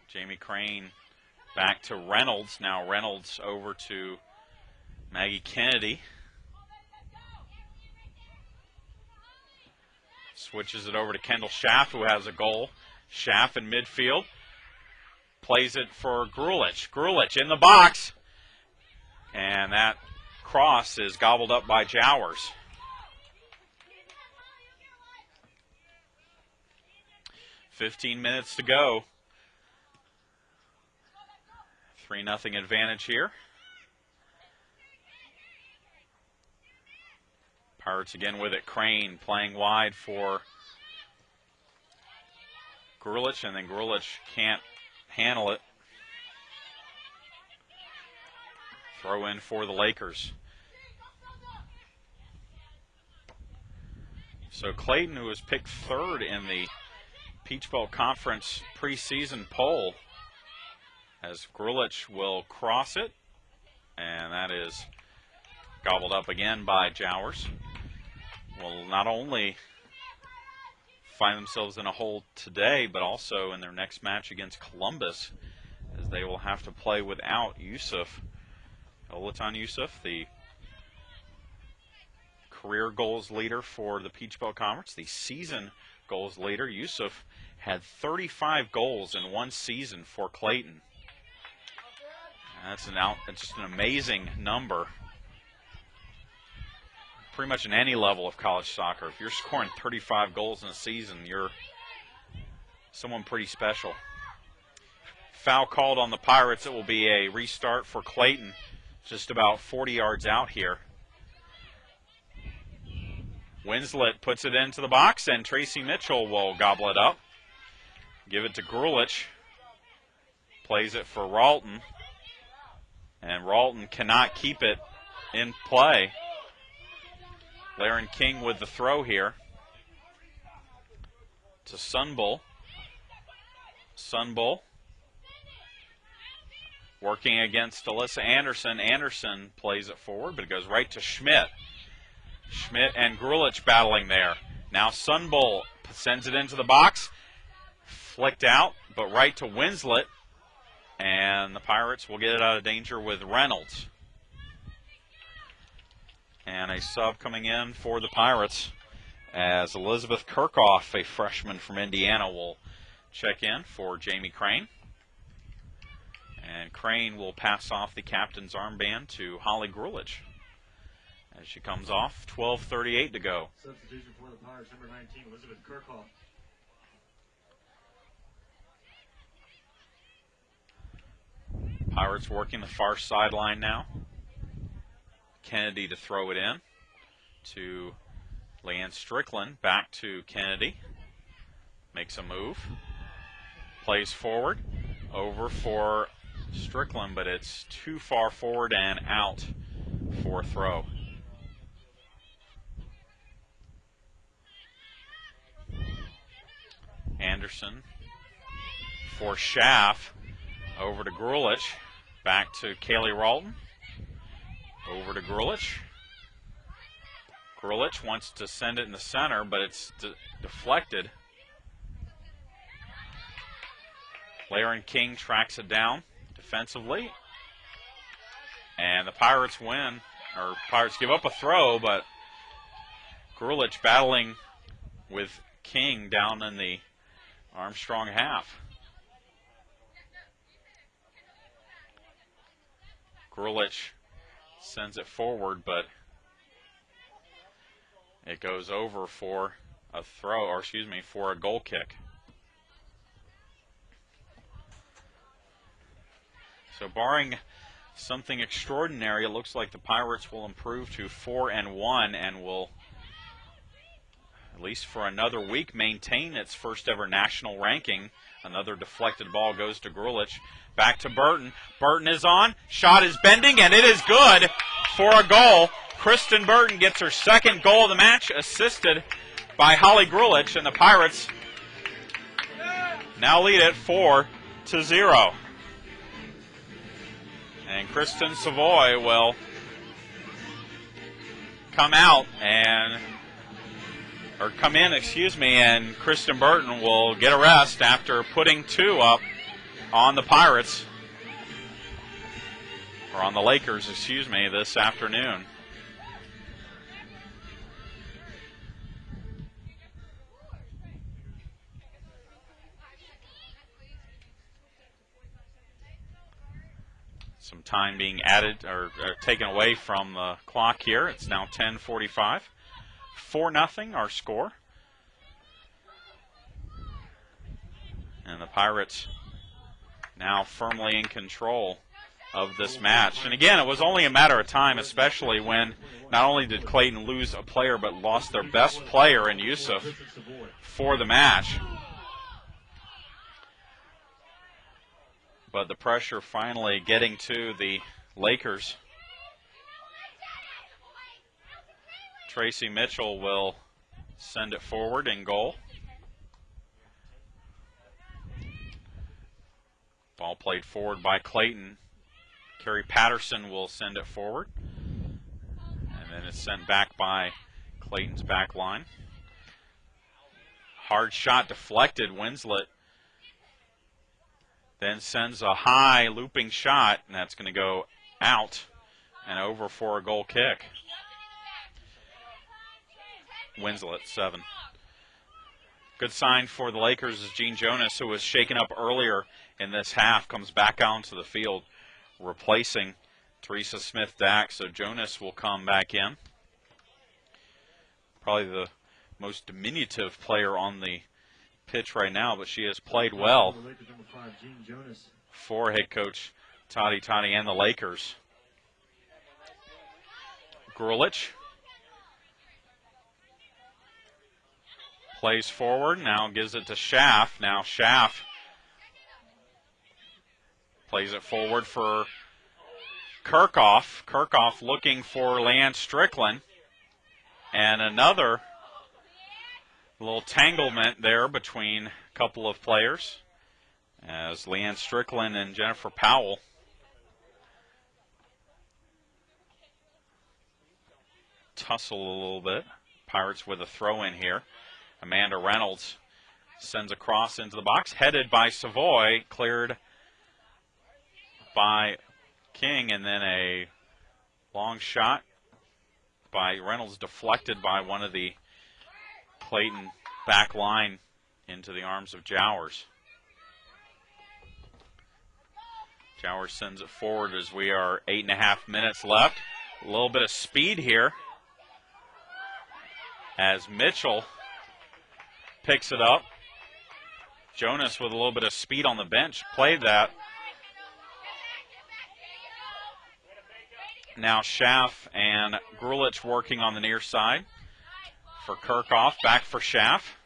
Jamie Crane back to Reynolds. Now Reynolds over to Maggie Kennedy. Switches it over to Kendall Schaff, who has a goal. Schaff in midfield. Plays it for Grulich. Grulich in the box. And that cross is gobbled up by Jowers. "15 minutes to go. 3-0 advantage here. Pirates again with it. Crane playing wide for Grulich, and then Grulich can't handle it. Throw in for the Lakers. So Clayton, who was picked 3rd in the Peach Belt Conference preseason poll, as Grulich will cross it, and that is gobbled up again by Jowers. Will not only find themselves in a hole today, but also in their next match against Columbus, as they will have to play without Yusuf. Olatan Yusuf, the career goals leader for the Peach Belt Conference, the season goals leader. Yusuf had 35 goals in one season for Clayton. That's just an amazing number. Pretty much in any level of college soccer, if you're scoring 35 goals in a season, you're someone pretty special. Foul called on the Pirates. It will be a restart for Clayton, just about 40 yards out here. Winslet puts it into the box, and Tracy Mitchell will gobble it up. Give it to Grulich. Plays it for Ralton. And Ralton cannot keep it in play. Laren King with the throw here to Sunbull. Sunbull working against Alyssa Anderson. Anderson plays it forward, but it goes right to Schmidt. Schmidt and Grulich battling there. Now Sunbull sends it into the box. Flicked out, but right to Winslet. And the Pirates will get it out of danger with Reynolds. And a sub coming in for the Pirates as Elizabeth Kirchhoff, a freshman from Indiana, will check in for Jamie Crane. And Crane will pass off the captain's armband to Holly Grulich as she comes off. 12:38 to go. Substitution for the Pirates, number 19, Elizabeth Kirkhoff. Pirates working the far sideline now. Kennedy to throw it in to Leanne Strickland. Back to Kennedy. Makes a move. Plays forward. Over for Strickland, but it's too far forward and out for throw. Anderson for Schaff. Over to Grulich. Back to Kaylee Ralton. Over to Grulich. Grulich wants to send it in the center, but it's deflected. Laren King tracks it down defensively. And the Pirates win, or Pirates give up a throw, but Grulich battling with King down in the Armstrong half. Grulich sends it forward, but it goes over for a throw, or excuse me, for a goal kick. So barring something extraordinary, it looks like the Pirates will improve to 4-1 and will, at least for another week, maintain its first ever national ranking. Another deflected ball goes to Grulich. Back to Burton. Burton is on. Shot is bending, and it is good for a goal. Kristen Burton gets her second goal of the match, assisted by Holly Grulich, and the Pirates now lead it 4-0. And Kristen Savoy will come in, and Kristen Burton will get a rest after putting 2 up on the Pirates, or on the Lakers, this afternoon. Some time being added or taken away from the clock here. It's now 10:45. 4-0 our score. And the Pirates now firmly in control of this match. And again, it was only a matter of time, especially when not only did Clayton lose a player, but lost their best player in Yusuf for the match. But the pressure finally getting to the Lakers. Tracy Mitchell will send it forward in goal. Ball played forward by Clayton. Carrie Patterson will send it forward. And then it's sent back by Clayton's back line. Hard shot deflected. Winslet then sends a high looping shot, and that's going to go out and over for a goal kick. Winslet, 7. Good sign for the Lakers as Jean Jonas, who was shaken up earlier in this half, comes back onto the field, replacing Teresa Smith-Dax. So Jonas will come back in. Probably the most diminutive player on the pitch right now, but she has played well for head coach Toddy and the Lakers. Grulich plays forward, now gives it to Schaff. Now Schaff plays it forward for Kirkhoff. Kirkhoff looking for Leanne Strickland. And another little tanglement there between a couple of players as Leanne Strickland and Jennifer Powell tussle a little bit. Pirates with a throw in here. Amanda Reynolds sends a cross into the box, headed by Savoy, cleared by King, and then a long shot by Reynolds deflected by one of the Clayton back line into the arms of Jowers. Jowers sends it forward as we are 8.5 minutes left. A little bit of speed here as Mitchell picks it up. Jonas with a little bit of speed on the bench played that. Now Schaff and Grulich working on the near side for Kirkhoff. Back for Schaff.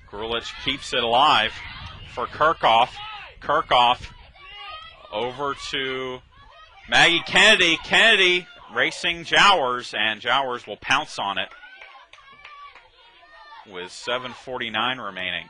Grulich keeps it alive for Kirkhoff. Kirkhoff over to Maggie Kennedy. Kennedy racing Jowers, and Jowers will pounce on it with 7:49 remaining.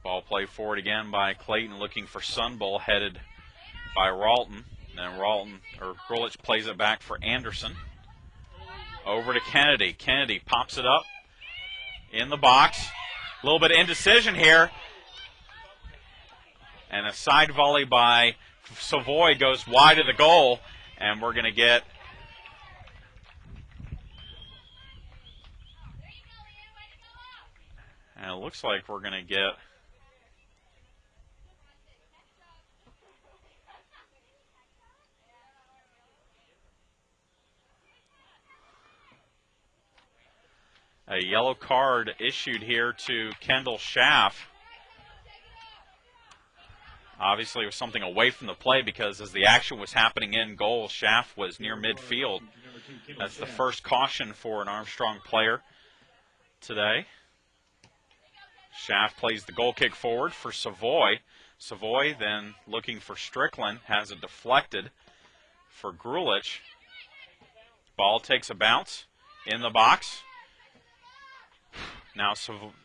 Ball play forward again by Clayton, looking for Sunbull, headed by Ralton. Then Grulich plays it back for Anderson. Over to Kennedy. Kennedy pops it up in the box. A little bit of indecision here. And a side volley by Savoy goes wide of the goal. And we're going to get and it looks like we're going to get a yellow card issued here to Kendall Schaff. Obviously, it was something away from the play because as the action was happening in goal, Schaff was near midfield. That's the first caution for an Armstrong player today. Schaff plays the goal kick forward for Savoy. Savoy then looking for Strickland, has it deflected for Grulich. Ball takes a bounce in the box. Now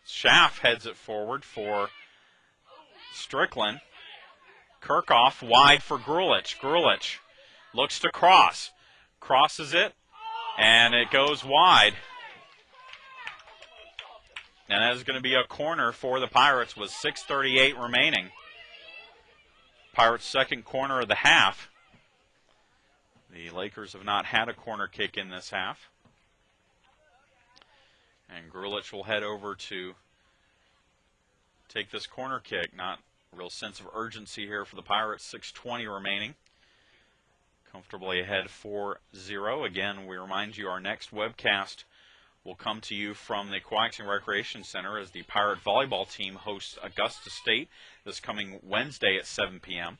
Schaff heads it forward for Strickland. Kirkhoff wide for Grulich. Grulich looks to cross. Crosses it, and it goes wide. And that is going to be a corner for the Pirates with 6:38 remaining. Pirates' second corner of the half. The Lakers have not had a corner kick in this half. And Grulich will head over to take this corner kick. Not a real sense of urgency here for the Pirates. 6:20 remaining. Comfortably ahead 4-0. Again, we remind you our next webcast will come to you from the Quaxing Recreation Center as the Pirate volleyball team hosts Augusta State this coming Wednesday at 7 p.m.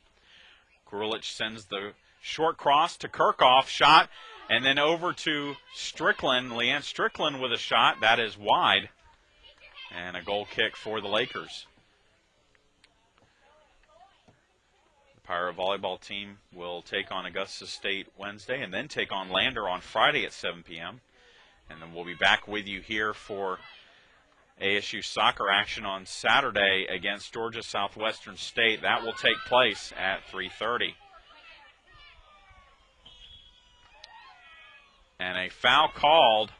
Grulich sends the short cross to Kirkhoff, shot, and then over to Strickland. Leanne Strickland with a shot. That is wide. And a goal kick for the Lakers. The Pirate volleyball team will take on Augusta State Wednesday and then take on Lander on Friday at 7 p.m. And then we'll be back with you here for ASU soccer action on Saturday against Georgia Southwestern State. That will take place at 3:30. And a foul called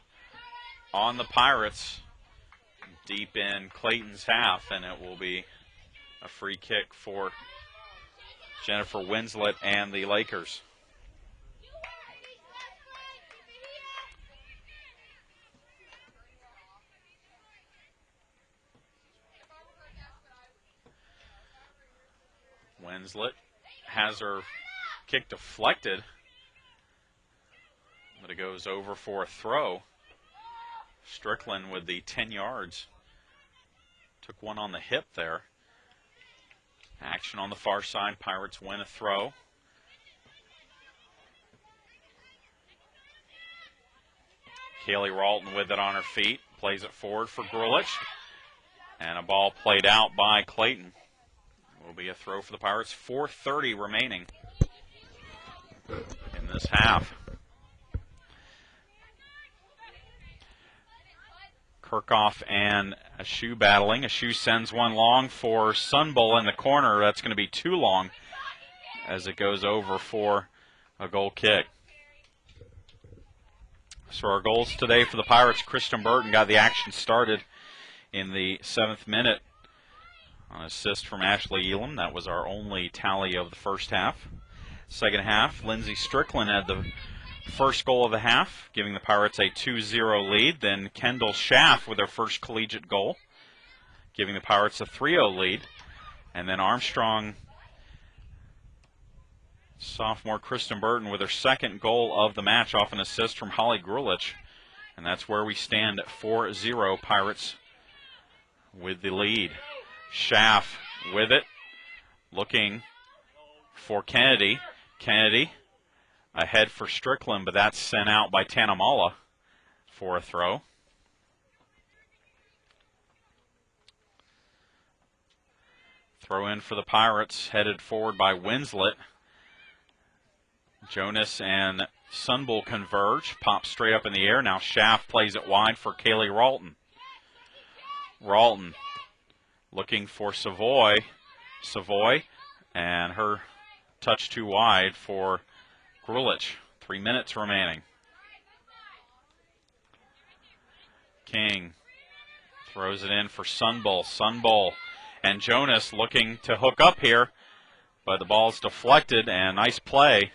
on the Pirates deep in Clayton's half, and it will be a free kick for Jennifer Winslet and the Lakers. Winslet has her kick deflected, but it goes over for a throw. Strickland with the 10 yards. Took one on the hip there. Action on the far side. Pirates win a throw. Kaylee Ralton with it on her feet. Plays it forward for Grulich. And a ball played out by Clayton. Will be a throw for the Pirates. 4:30 remaining in this half. Kirkhoff and Ashu battling. Ashu sends one long for Sunbull in the corner. That's going to be too long as it goes over for a goal kick. So our goals today for the Pirates, Kristen Burton got the action started in the 7th minute. An assist from Ashley Elam. That was our only tally of the first half. Second half, Lindsey Strickland had the first goal of the half, giving the Pirates a 2-0 lead. Then Kendall Schaff with their first collegiate goal, giving the Pirates a 3-0 lead. And then Armstrong sophomore Kristen Burton with her second goal of the match off an assist from Holly Grulich. And that's where we stand at 4-0, Pirates with the lead. Schaff with it, looking for Kennedy. Kennedy ahead for Strickland, but that's sent out by Tanamala for a throw. Throw in for the Pirates, headed forward by Winslet. Jonas and Sunbull converge, pop straight up in the air. Now Schaff plays it wide for Kaylee Ralton. Ralton looking for Savoy. Savoy, and her touch too wide for Grulich. 3 minutes remaining. King throws it in for Sunbull. Sunbull and Jonas looking to hook up here, but the ball's deflected, and nice play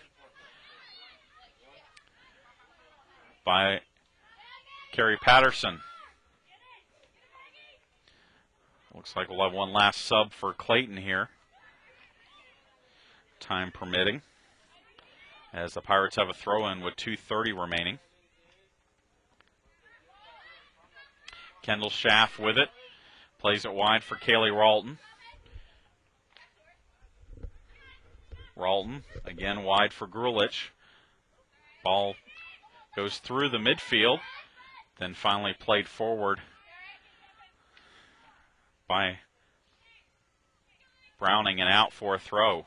by Carrie Patterson. Looks like we'll have one last sub for Clayton here, time permitting, as the Pirates have a throw-in with 2:30 remaining. Kendall Schaff with it, plays it wide for Kaylee Ralton. Ralton again wide for Grulich. Ball goes through the midfield, then finally played forward by Browning and out for a throw.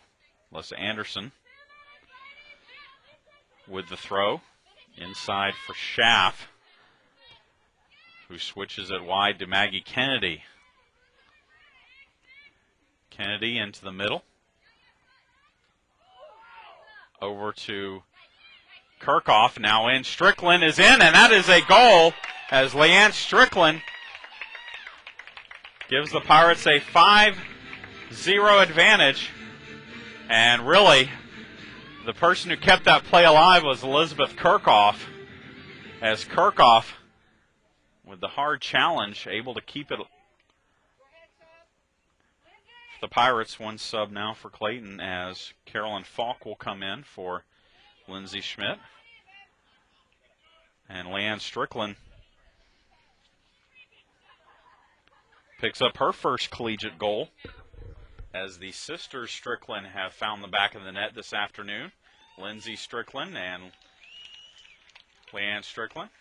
Melissa Anderson with the throw. Inside for Schaff, who switches it wide to Maggie Kennedy. Kennedy into the middle. Over to Kirchhoff, now in. Strickland is in, and that is a goal as Leanne Strickland gives the Pirates a 5-0 advantage. And really, the person who kept that play alive was Elizabeth Kirchhoff, as Kirchhoff, with the hard challenge, able to keep it. The Pirates, one sub now for Clayton, as Carolyn Falk will come in for Lindsay Schmidt. And Leanne Strickland picks up her first collegiate goal, as the sisters Strickland have found the back of the net this afternoon. Lindsay Strickland and Leanne Strickland.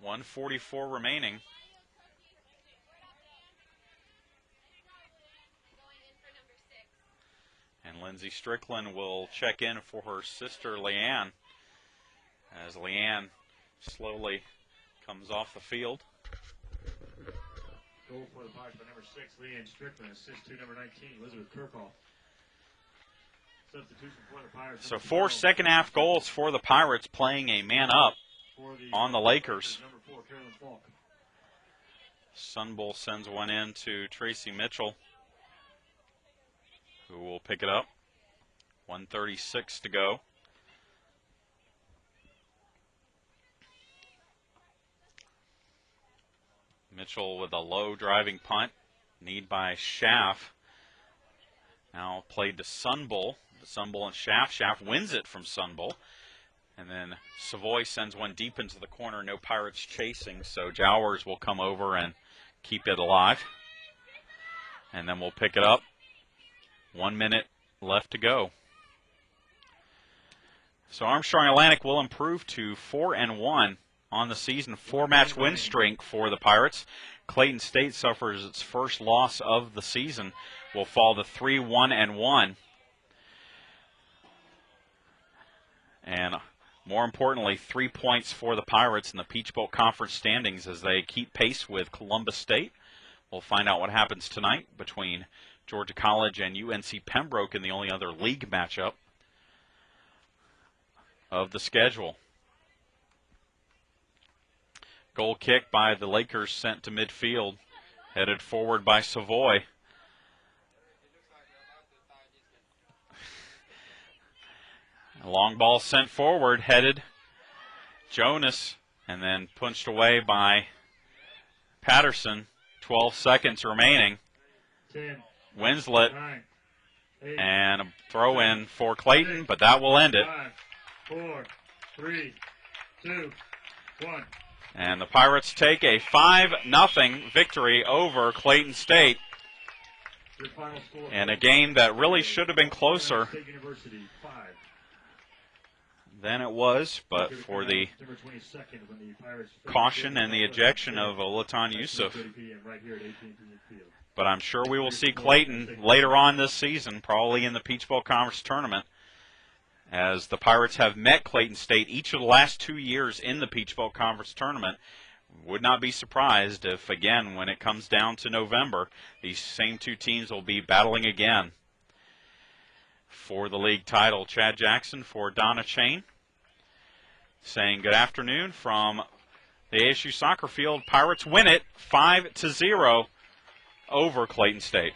.144 remaining. And Lindsay Strickland will check in for her sister Leanne, as Leanne slowly comes off the field. Goal for the Pirates by number 6, Leanne Strickland. Assist to number 19, Elizabeth Kirchhoff. Substitution for the Pirates. So 4 second half goals for the Pirates, playing a man up on the Lakers. Number 4, Carolyn Falk. Sunbull sends one in to Tracy Mitchell, who will pick it up. 1:36 to go. Mitchell with a low driving punt. Need by Schaff. Now played to Sunbull. Sunbull and Schaff. Schaff wins it from Sunbull. And then Savoy sends one deep into the corner. No Pirates chasing, so Jowers will come over and keep it alive. And then we'll pick it up. 1 minute left to go. So Armstrong Atlantic will improve to 4-1 on the season. 4-match win streak for the Pirates. Clayton State suffers its first loss of the season. Will fall to 3-1-1. And more importantly, 3 points for the Pirates in the Peach Bowl Conference standings as they keep pace with Columbus State. We'll find out what happens tonight between Georgia College and UNC Pembroke in the only other league matchup of the schedule. Goal kick by the Lakers sent to midfield, headed forward by Savoy. A long ball sent forward, headed Jonas, and then punched away by Patterson. 12 seconds remaining. 10, Winslet 9, 8, and a throw in for Clayton, but that will end it. 5, 4, 3, 2, 1. And the Pirates take a 5-0 victory over Clayton State Your final score. in a game that really should have been closer State University 5. than it was, but for the September 22nd, when the Pirates caution and the ejection of Olatan Yusuf. 30 p.m. right here at 18 Field. But I'm sure we will see Clayton later on this season, probably in the Peach Bowl Conference Tournament, as the Pirates have met Clayton State each of the last 2 years in the Peach Bowl Conference Tournament. Would not be surprised if, again, when it comes down to November, these same two teams will be battling again for the league title. Chad Jackson for Donna Chain saying good afternoon from the ASU Soccer Field. Pirates win it 5-0 over Clayton State.